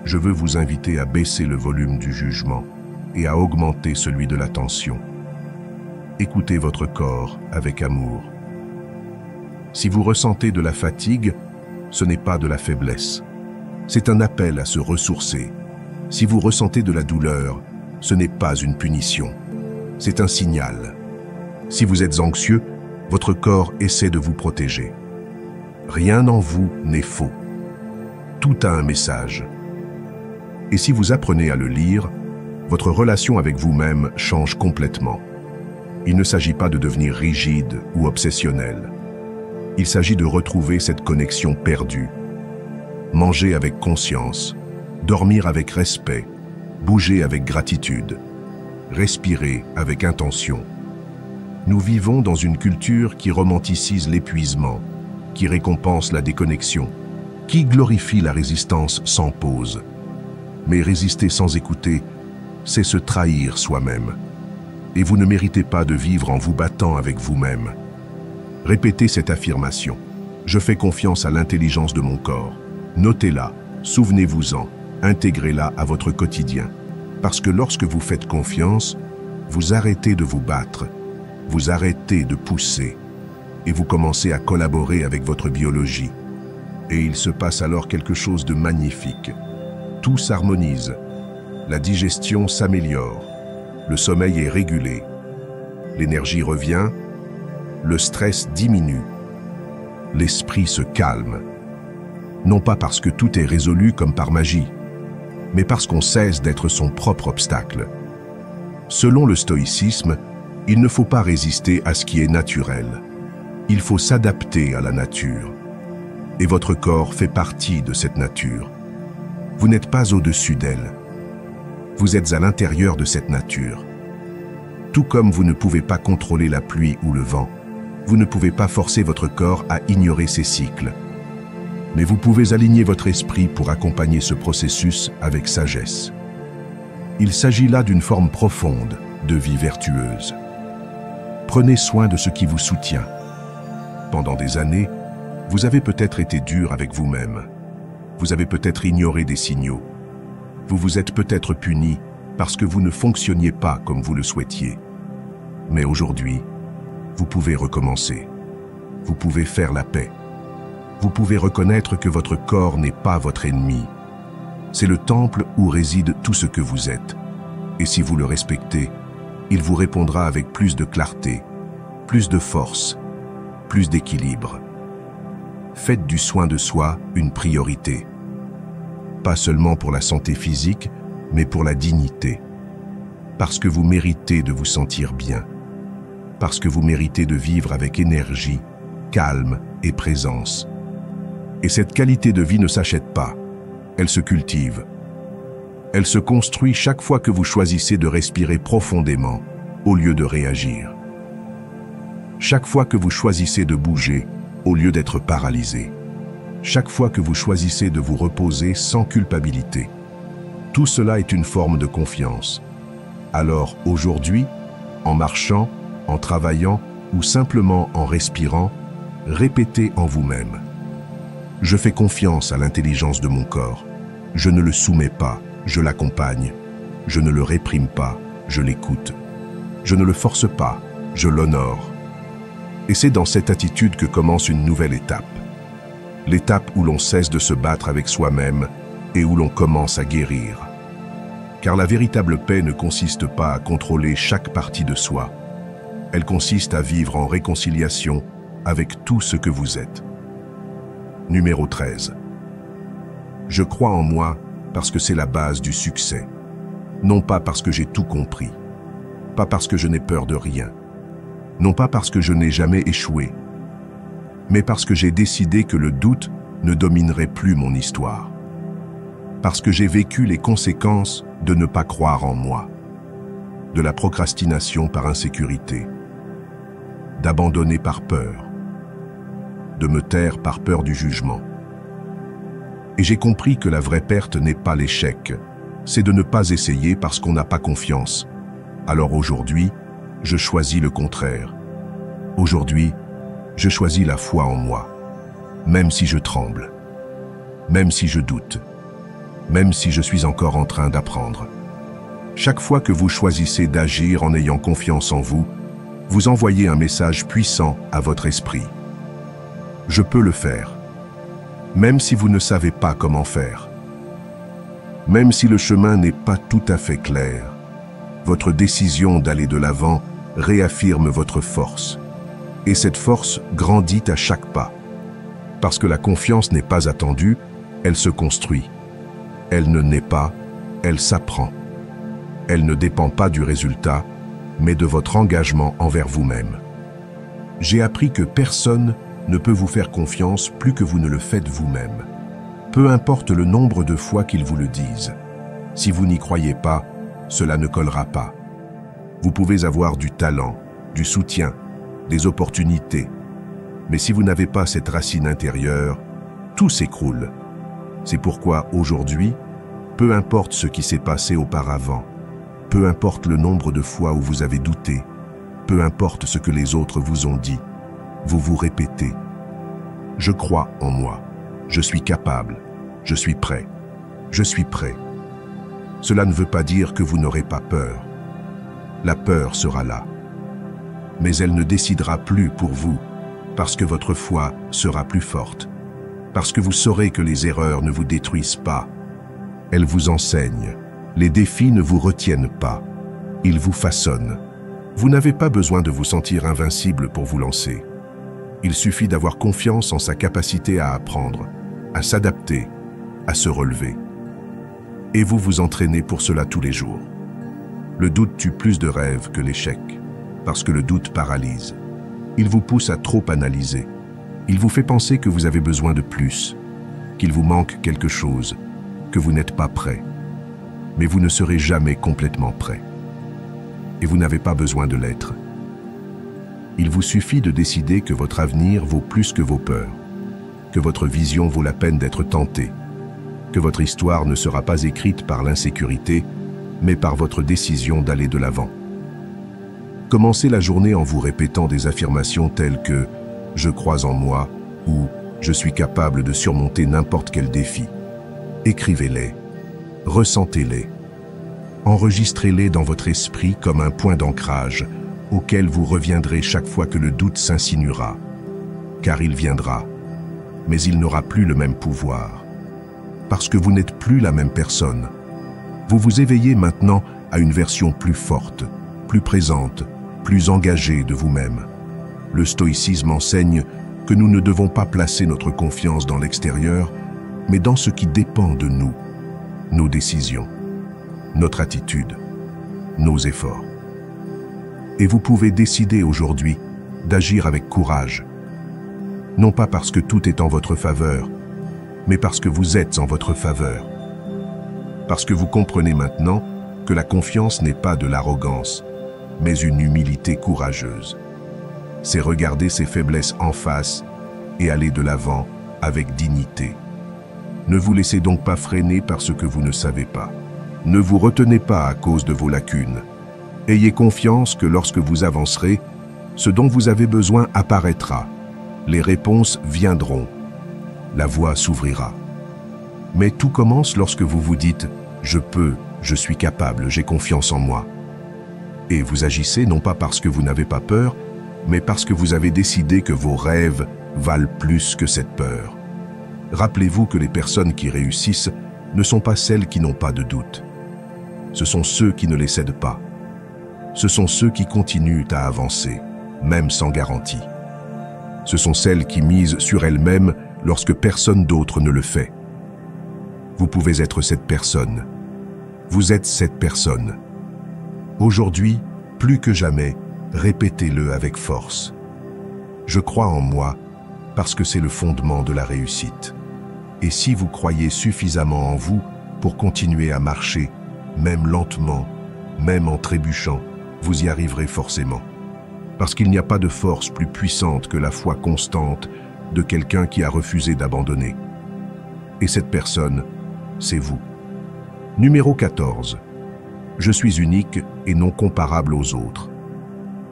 je veux vous inviter à baisser le volume du jugement et à augmenter celui de l'attention. Écoutez votre corps avec amour. Si vous ressentez de la fatigue, ce n'est pas de la faiblesse. C'est un appel à se ressourcer. Si vous ressentez de la douleur, ce n'est pas une punition. C'est un signal. Si vous êtes anxieux, votre corps essaie de vous protéger. Rien en vous n'est faux. Tout a un message. Et si vous apprenez à le lire, votre relation avec vous-même change complètement. Il ne s'agit pas de devenir rigide ou obsessionnel. Il s'agit de retrouver cette connexion perdue. Manger avec conscience, dormir avec respect, bouger avec gratitude, respirer avec intention. Nous vivons dans une culture qui romanticise l'épuisement, qui récompense la déconnexion, qui glorifie la résistance sans pause. Mais résister sans écouter, c'est se trahir soi-même. Et vous ne méritez pas de vivre en vous battant avec vous-même. Répétez cette affirmation. Je fais confiance à l'intelligence de mon corps. Notez-la, souvenez-vous-en, intégrez-la à votre quotidien. Parce que lorsque vous faites confiance, vous arrêtez de vous battre, vous arrêtez de pousser, et vous commencez à collaborer avec votre biologie. Et il se passe alors quelque chose de magnifique. Tout s'harmonise, la digestion s'améliore, le sommeil est régulé, l'énergie revient, le stress diminue, l'esprit se calme. Non pas parce que tout est résolu comme par magie, mais parce qu'on cesse d'être son propre obstacle. Selon le stoïcisme, il ne faut pas résister à ce qui est naturel. Il faut s'adapter à la nature. Et votre corps fait partie de cette nature. Vous n'êtes pas au-dessus d'elle. Vous êtes à l'intérieur de cette nature. Tout comme vous ne pouvez pas contrôler la pluie ou le vent, vous ne pouvez pas forcer votre corps à ignorer ses cycles. Mais vous pouvez aligner votre esprit pour accompagner ce processus avec sagesse. Il s'agit là d'une forme profonde de vie vertueuse. Prenez soin de ce qui vous soutient. Pendant des années, vous avez peut-être été dur avec vous-même. Vous avez peut-être ignoré des signaux. Vous vous êtes peut-être puni parce que vous ne fonctionniez pas comme vous le souhaitiez. Mais aujourd'hui, vous pouvez recommencer. Vous pouvez faire la paix. Vous pouvez reconnaître que votre corps n'est pas votre ennemi. C'est le temple où réside tout ce que vous êtes. Et si vous le respectez, il vous répondra avec plus de clarté, plus de force, plus d'équilibre. Faites du soin de soi une priorité. Pas seulement pour la santé physique, mais pour la dignité. Parce que vous méritez de vous sentir bien. Parce que vous méritez de vivre avec énergie, calme et présence. Et cette qualité de vie ne s'achète pas, elle se cultive. Elle se construit chaque fois que vous choisissez de respirer profondément au lieu de réagir. Chaque fois que vous choisissez de bouger au lieu d'être paralysé. Chaque fois que vous choisissez de vous reposer sans culpabilité. Tout cela est une forme de confiance. Alors aujourd'hui, en marchant, en travaillant ou simplement en respirant, répétez en vous-même. Je fais confiance à l'intelligence de mon corps. Je ne le soumets pas, je l'accompagne. Je ne le réprime pas, je l'écoute. Je ne le force pas, je l'honore. Et c'est dans cette attitude que commence une nouvelle étape. L'étape où l'on cesse de se battre avec soi-même et où l'on commence à guérir. Car la véritable paix ne consiste pas à contrôler chaque partie de soi. Elle consiste à vivre en réconciliation avec tout ce que vous êtes. Numéro 13. Je crois en moi parce que c'est la base du succès. Non pas parce que j'ai tout compris. Pas parce que je n'ai peur de rien. Non pas parce que je n'ai jamais échoué. Mais parce que j'ai décidé que le doute ne dominerait plus mon histoire. Parce que j'ai vécu les conséquences de ne pas croire en moi. De la procrastination par insécurité. D'abandonner par peur. De me taire par peur du jugement. Et j'ai compris que la vraie perte n'est pas l'échec, c'est de ne pas essayer parce qu'on n'a pas confiance. Alors aujourd'hui, je choisis le contraire. Aujourd'hui, je choisis la foi en moi, même si je tremble, même si je doute, même si je suis encore en train d'apprendre. Chaque fois que vous choisissez d'agir en ayant confiance en vous, vous envoyez un message puissant à votre esprit. Je peux le faire, même si vous ne savez pas comment faire. Même si le chemin n'est pas tout à fait clair, votre décision d'aller de l'avant réaffirme votre force. Et cette force grandit à chaque pas. Parce que la confiance n'est pas attendue, elle se construit. Elle ne naît pas, elle s'apprend. Elle ne dépend pas du résultat, mais de votre engagement envers vous-même. J'ai appris que personne ne peut vous faire confiance plus que vous ne le faites vous-même. Peu importe le nombre de fois qu'ils vous le disent. Si vous n'y croyez pas, cela ne collera pas. Vous pouvez avoir du talent, du soutien, des opportunités. Mais si vous n'avez pas cette racine intérieure, tout s'écroule. C'est pourquoi aujourd'hui, peu importe ce qui s'est passé auparavant, peu importe le nombre de fois où vous avez douté, peu importe ce que les autres vous ont dit, vous vous répétez « Je crois en moi, je suis capable, je suis prêt, je suis prêt ». Cela ne veut pas dire que vous n'aurez pas peur. La peur sera là. Mais elle ne décidera plus pour vous, parce que votre foi sera plus forte, parce que vous saurez que les erreurs ne vous détruisent pas. Elles vous enseignent. Les défis ne vous retiennent pas. Ils vous façonnent. Vous n'avez pas besoin de vous sentir invincible pour vous lancer. Il suffit d'avoir confiance en sa capacité à apprendre, à s'adapter, à se relever. Et vous vous entraînez pour cela tous les jours. Le doute tue plus de rêves que l'échec, parce que le doute paralyse. Il vous pousse à trop analyser. Il vous fait penser que vous avez besoin de plus, qu'il vous manque quelque chose, que vous n'êtes pas prêt. Mais vous ne serez jamais complètement prêt. Et vous n'avez pas besoin de l'être. Il vous suffit de décider que votre avenir vaut plus que vos peurs, que votre vision vaut la peine d'être tentée, que votre histoire ne sera pas écrite par l'insécurité, mais par votre décision d'aller de l'avant. Commencez la journée en vous répétant des affirmations telles que « Je crois en moi » ou « Je suis capable de surmonter n'importe quel défi ». Écrivez-les, ressentez-les, enregistrez-les dans votre esprit comme un point d'ancrage auquel vous reviendrez chaque fois que le doute s'insinuera. Car il viendra, mais il n'aura plus le même pouvoir. Parce que vous n'êtes plus la même personne. Vous vous éveillez maintenant à une version plus forte, plus présente, plus engagée de vous-même. Le stoïcisme enseigne que nous ne devons pas placer notre confiance dans l'extérieur, mais dans ce qui dépend de nous, nos décisions, notre attitude, nos efforts. Et vous pouvez décider aujourd'hui d'agir avec courage, non pas parce que tout est en votre faveur, mais parce que vous êtes en votre faveur. Parce que vous comprenez maintenant que la confiance n'est pas de l'arrogance, mais une humilité courageuse. C'est regarder ses faiblesses en face et aller de l'avant avec dignité. Ne vous laissez donc pas freiner par ce que vous ne savez pas. Ne vous retenez pas à cause de vos lacunes. Ayez confiance que lorsque vous avancerez, ce dont vous avez besoin apparaîtra. Les réponses viendront. La voie s'ouvrira. Mais tout commence lorsque vous vous dites « Je peux, je suis capable, j'ai confiance en moi ». Et vous agissez non pas parce que vous n'avez pas peur, mais parce que vous avez décidé que vos rêves valent plus que cette peur. Rappelez-vous que les personnes qui réussissent ne sont pas celles qui n'ont pas de doute. Ce sont ceux qui ne les cèdent pas. Ce sont ceux qui continuent à avancer, même sans garantie. Ce sont celles qui misent sur elles-mêmes lorsque personne d'autre ne le fait. Vous pouvez être cette personne. Vous êtes cette personne. Aujourd'hui, plus que jamais, répétez-le avec force. Je crois en moi parce que c'est le fondement de la réussite. Et si vous croyez suffisamment en vous pour continuer à marcher, même lentement, même en trébuchant, vous y arriverez forcément. Parce qu'il n'y a pas de force plus puissante que la foi constante de quelqu'un qui a refusé d'abandonner. Et cette personne, c'est vous. Numéro 14. Je suis unique et non comparable aux autres.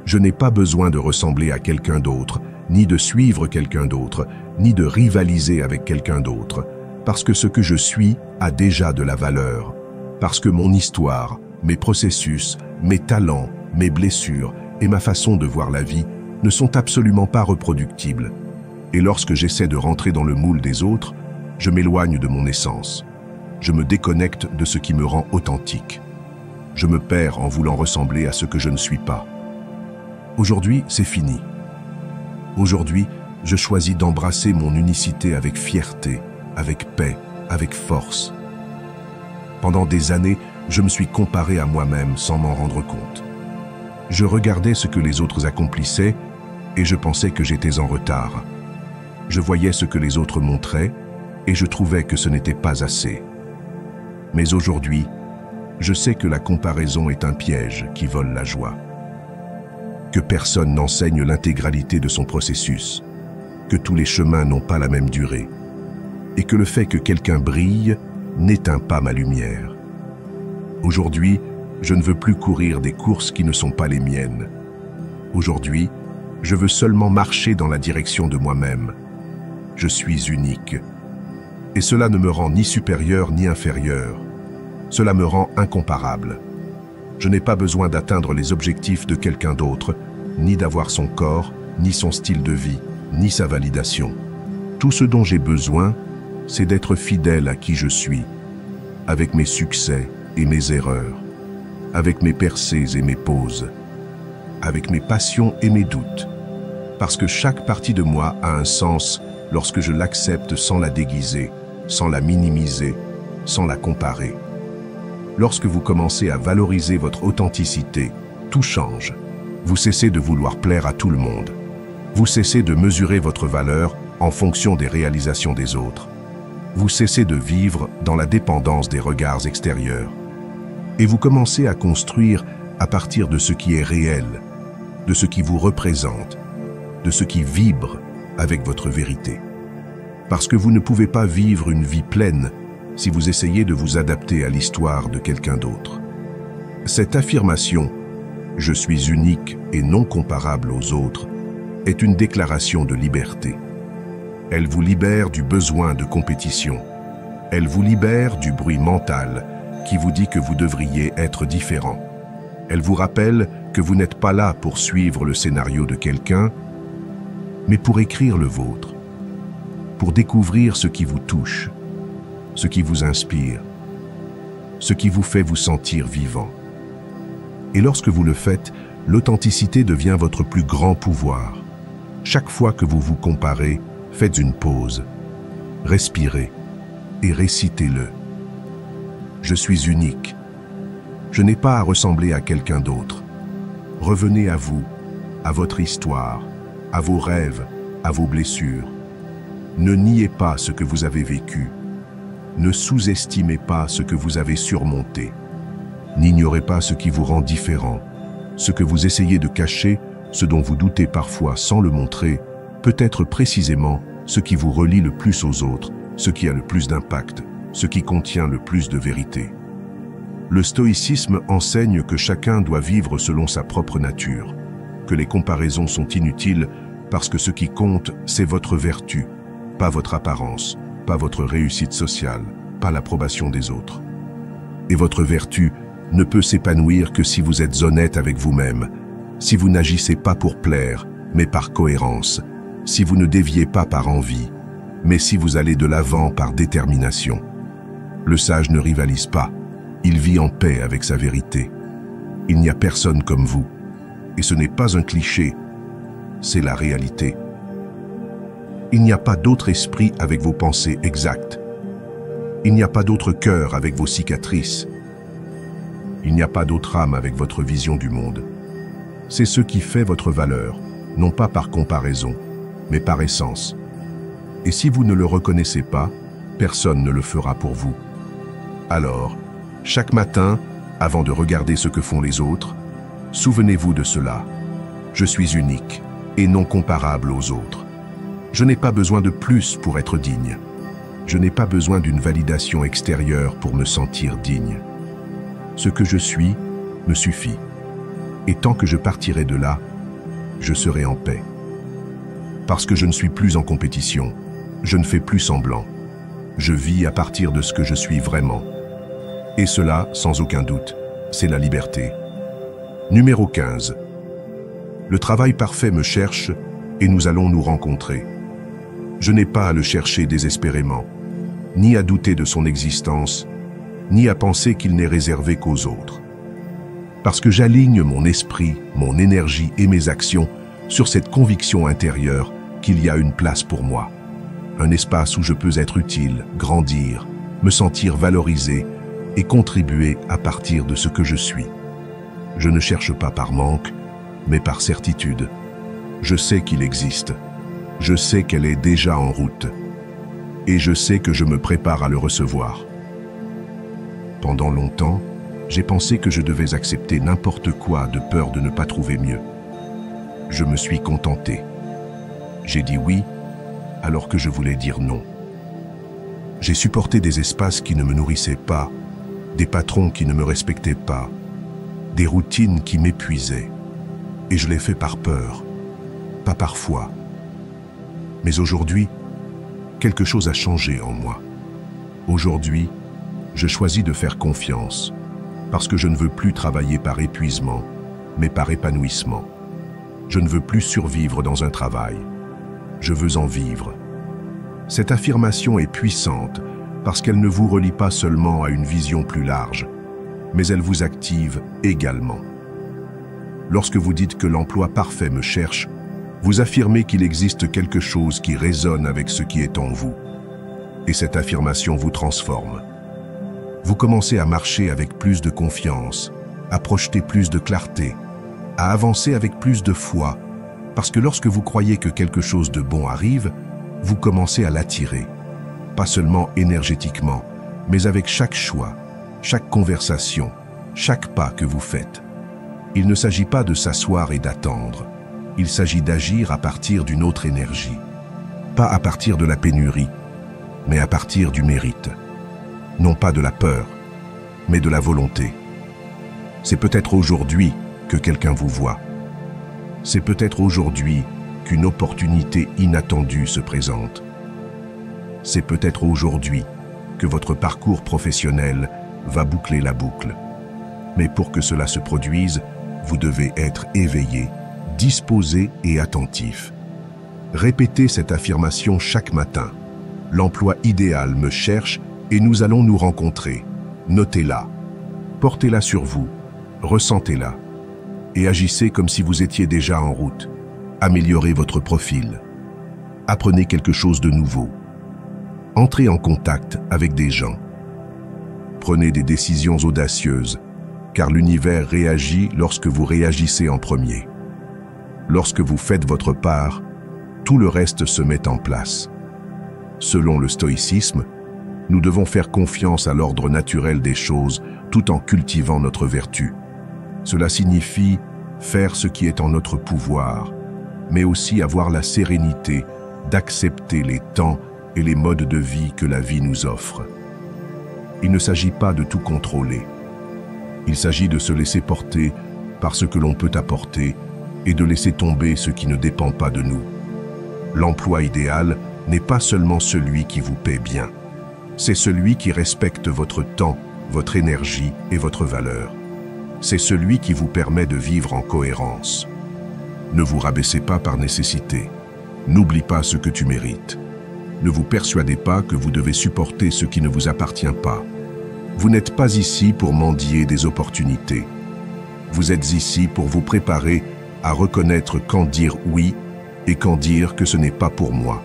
Je n'ai pas besoin de ressembler à quelqu'un d'autre, ni de suivre quelqu'un d'autre, ni de rivaliser avec quelqu'un d'autre, parce que ce que je suis a déjà de la valeur, parce que mon histoire, mes processus, mes talents, mes blessures et ma façon de voir la vie ne sont absolument pas reproductibles. Et lorsque j'essaie de rentrer dans le moule des autres, je m'éloigne de mon essence. Je me déconnecte de ce qui me rend authentique. Je me perds en voulant ressembler à ce que je ne suis pas. Aujourd'hui, c'est fini. Aujourd'hui, je choisis d'embrasser mon unicité avec fierté, avec paix, avec force. Pendant des années, je me suis comparé à moi-même sans m'en rendre compte. Je regardais ce que les autres accomplissaient et je pensais que j'étais en retard. Je voyais ce que les autres montraient et je trouvais que ce n'était pas assez. Mais aujourd'hui, je sais que la comparaison est un piège qui vole la joie. Que personne n'enseigne l'intégralité de son processus. que tous les chemins n'ont pas la même durée, et que le fait que quelqu'un brille n'éteint pas ma lumière. Aujourd'hui, je ne veux plus courir des courses qui ne sont pas les miennes. Aujourd'hui, je veux seulement marcher dans la direction de moi-même. Je suis unique. Et cela ne me rend ni supérieur ni inférieur. Cela me rend incomparable. Je n'ai pas besoin d'atteindre les objectifs de quelqu'un d'autre, ni d'avoir son corps, ni son style de vie, ni sa validation. Tout ce dont j'ai besoin, c'est d'être fidèle à qui je suis, avec mes succès et mes erreurs, avec mes percées et mes pauses, avec mes passions et mes doutes, parce que chaque partie de moi a un sens lorsque je l'accepte sans la déguiser, sans la minimiser, sans la comparer. Lorsque vous commencez à valoriser votre authenticité, tout change. Vous cessez de vouloir plaire à tout le monde. Vous cessez de mesurer votre valeur en fonction des réalisations des autres. Vous cessez de vivre dans la dépendance des regards extérieurs. Et vous commencez à construire à partir de ce qui est réel, de ce qui vous représente, de ce qui vibre avec votre vérité. Parce que vous ne pouvez pas vivre une vie pleine si vous essayez de vous adapter à l'histoire de quelqu'un d'autre. Cette affirmation « Je suis unique et non comparable aux autres » est une déclaration de liberté. Elle vous libère du besoin de compétition. Elle vous libère du bruit mental qui vous dit que vous devriez être différent. Elle vous rappelle que vous n'êtes pas là pour suivre le scénario de quelqu'un, mais pour écrire le vôtre, pour découvrir ce qui vous touche, ce qui vous inspire, ce qui vous fait vous sentir vivant. Et lorsque vous le faites, l'authenticité devient votre plus grand pouvoir. Chaque fois que vous vous comparez, faites une pause, respirez et récitez-le. Je suis unique. Je n'ai pas à ressembler à quelqu'un d'autre. Revenez à vous, à votre histoire, à vos rêves, à vos blessures. Ne niez pas ce que vous avez vécu. Ne sous-estimez pas ce que vous avez surmonté. N'ignorez pas ce qui vous rend différent. Ce que vous essayez de cacher, ce dont vous doutez parfois sans le montrer, peut être précisément ce qui vous relie le plus aux autres, ce qui a le plus d'impact, ce qui contient le plus de vérité. Le stoïcisme enseigne que chacun doit vivre selon sa propre nature, que les comparaisons sont inutiles parce que ce qui compte, c'est votre vertu, pas votre apparence, pas votre réussite sociale, pas l'approbation des autres. Et votre vertu ne peut s'épanouir que si vous êtes honnête avec vous-même, si vous n'agissez pas pour plaire, mais par cohérence, si vous ne déviez pas par envie, mais si vous allez de l'avant par détermination. Le sage ne rivalise pas, il vit en paix avec sa vérité. Il n'y a personne comme vous, et ce n'est pas un cliché, c'est la réalité. Il n'y a pas d'autre esprit avec vos pensées exactes. Il n'y a pas d'autre cœur avec vos cicatrices. Il n'y a pas d'autre âme avec votre vision du monde. C'est ce qui fait votre valeur, non pas par comparaison, mais par essence. Et si vous ne le reconnaissez pas, personne ne le fera pour vous. Alors, chaque matin, avant de regarder ce que font les autres, souvenez-vous de cela. Je suis unique et non comparable aux autres. Je n'ai pas besoin de plus pour être digne. Je n'ai pas besoin d'une validation extérieure pour me sentir digne. Ce que je suis me suffit. Et tant que je partirai de là, je serai en paix. Parce que je ne suis plus en compétition, je ne fais plus semblant. Je vis à partir de ce que je suis vraiment. Et cela, sans aucun doute, c'est la liberté. Numéro 15. Le travail parfait me cherche et nous allons nous rencontrer. Je n'ai pas à le chercher désespérément, ni à douter de son existence, ni à penser qu'il n'est réservé qu'aux autres. Parce que j'aligne mon esprit, mon énergie et mes actions sur cette conviction intérieure qu'il y a une place pour moi. Un espace où je peux être utile, grandir, me sentir valorisé et contribuer à partir de ce que je suis. Je ne cherche pas par manque, mais par certitude. Je sais qu'il existe. Je sais qu'elle est déjà en route. Et je sais que je me prépare à le recevoir. Pendant longtemps, j'ai pensé que je devais accepter n'importe quoi de peur de ne pas trouver mieux. Je me suis contenté. J'ai dit oui alors que je voulais dire non. J'ai supporté des espaces qui ne me nourrissaient pas, des patrons qui ne me respectaient pas, des routines qui m'épuisaient. Et je l'ai fait par peur, pas par foi. Mais aujourd'hui, quelque chose a changé en moi. Aujourd'hui, je choisis de faire confiance, parce que je ne veux plus travailler par épuisement, mais par épanouissement. Je ne veux plus survivre dans un travail. Je veux en vivre. Cette affirmation est puissante parce qu'elle ne vous relie pas seulement à une vision plus large, mais elle vous active également. Lorsque vous dites que l'emploi parfait me cherche, vous affirmez qu'il existe quelque chose qui résonne avec ce qui est en vous. Et cette affirmation vous transforme. Vous commencez à marcher avec plus de confiance, à projeter plus de clarté, à avancer avec plus de foi, parce que lorsque vous croyez que quelque chose de bon arrive, vous commencez à l'attirer, pas seulement énergétiquement, mais avec chaque choix, chaque conversation, chaque pas que vous faites. Il ne s'agit pas de s'asseoir et d'attendre, il s'agit d'agir à partir d'une autre énergie, pas à partir de la pénurie, mais à partir du mérite. Non pas de la peur, mais de la volonté. C'est peut-être aujourd'hui que quelqu'un vous voit. C'est peut-être aujourd'hui qu'une opportunité inattendue se présente. C'est peut-être aujourd'hui que votre parcours professionnel va boucler la boucle. Mais pour que cela se produise, vous devez être éveillé, disposé et attentif. Répétez cette affirmation chaque matin. L'emploi idéal me cherche et nous allons nous rencontrer. Notez-la, portez-la sur vous, ressentez-la et agissez comme si vous étiez déjà en route. Améliorez votre profil. Apprenez quelque chose de nouveau. Entrez en contact avec des gens. Prenez des décisions audacieuses, car l'univers réagit lorsque vous réagissez en premier. Lorsque vous faites votre part, tout le reste se met en place. Selon le stoïcisme, nous devons faire confiance à l'ordre naturel des choses tout en cultivant notre vertu. Cela signifie faire ce qui est en notre pouvoir, mais aussi avoir la sérénité d'accepter les temps et les modes de vie que la vie nous offre. Il ne s'agit pas de tout contrôler. Il s'agit de se laisser porter par ce que l'on peut apporter et de laisser tomber ce qui ne dépend pas de nous. L'emploi idéal n'est pas seulement celui qui vous paie bien. C'est celui qui respecte votre temps, votre énergie et votre valeur. C'est celui qui vous permet de vivre en cohérence. Ne vous rabaissez pas par nécessité. N'oublie pas ce que tu mérites. Ne vous persuadez pas que vous devez supporter ce qui ne vous appartient pas. Vous n'êtes pas ici pour mendier des opportunités. Vous êtes ici pour vous préparer à reconnaître quand dire oui et quand dire que ce n'est pas pour moi.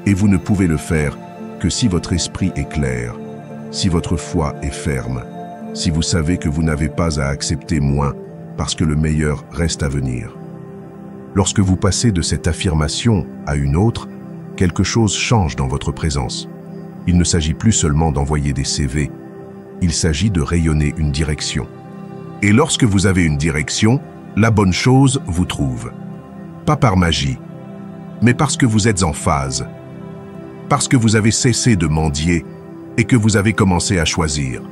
Et vous ne pouvez le faire que si votre esprit est clair, si votre foi est ferme, si vous savez que vous n'avez pas à accepter moins parce que le meilleur reste à venir. Lorsque vous passez de cette affirmation à une autre, quelque chose change dans votre présence. Il ne s'agit plus seulement d'envoyer des CV, il s'agit de rayonner une direction. Et lorsque vous avez une direction, la bonne chose vous trouve. Pas par magie, mais parce que vous êtes en phase. Parce que vous avez cessé de mendier et que vous avez commencé à choisir.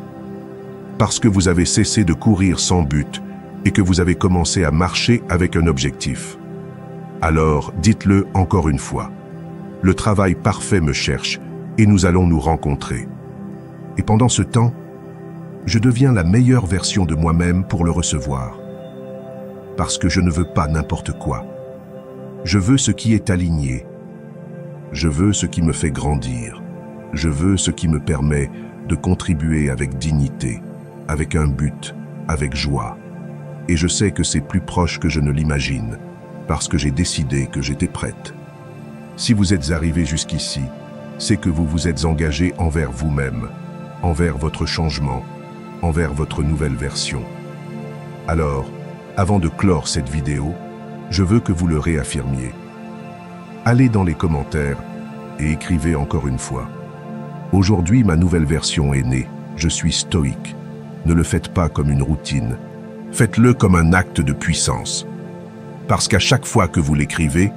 Parce que vous avez cessé de courir sans but et que vous avez commencé à marcher avec un objectif. Alors, dites-le encore une fois. Le travail parfait me cherche et nous allons nous rencontrer. Et pendant ce temps, je deviens la meilleure version de moi-même pour le recevoir. Parce que je ne veux pas n'importe quoi. Je veux ce qui est aligné. Je veux ce qui me fait grandir. Je veux ce qui me permet de contribuer avec dignité, avec un but, avec joie. Et je sais que c'est plus proche que je ne l'imagine, parce que j'ai décidé que j'étais prête. Si vous êtes arrivé jusqu'ici, c'est que vous vous êtes engagé envers vous-même, envers votre changement, envers votre nouvelle version. Alors, avant de clore cette vidéo, je veux que vous le réaffirmiez. Allez dans les commentaires et écrivez encore une fois. Aujourd'hui, ma nouvelle version est née. Je suis stoïque. Ne le faites pas comme une routine. Faites-le comme un acte de puissance. Parce qu'à chaque fois que vous l'écrivez,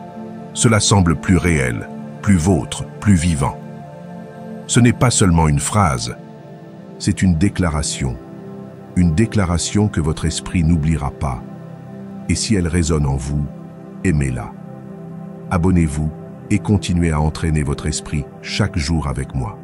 cela semble plus réel, plus vôtre, plus vivant. Ce n'est pas seulement une phrase, c'est une déclaration que votre esprit n'oubliera pas. Et si elle résonne en vous, aimez-la. Abonnez-vous et continuez à entraîner votre esprit chaque jour avec moi.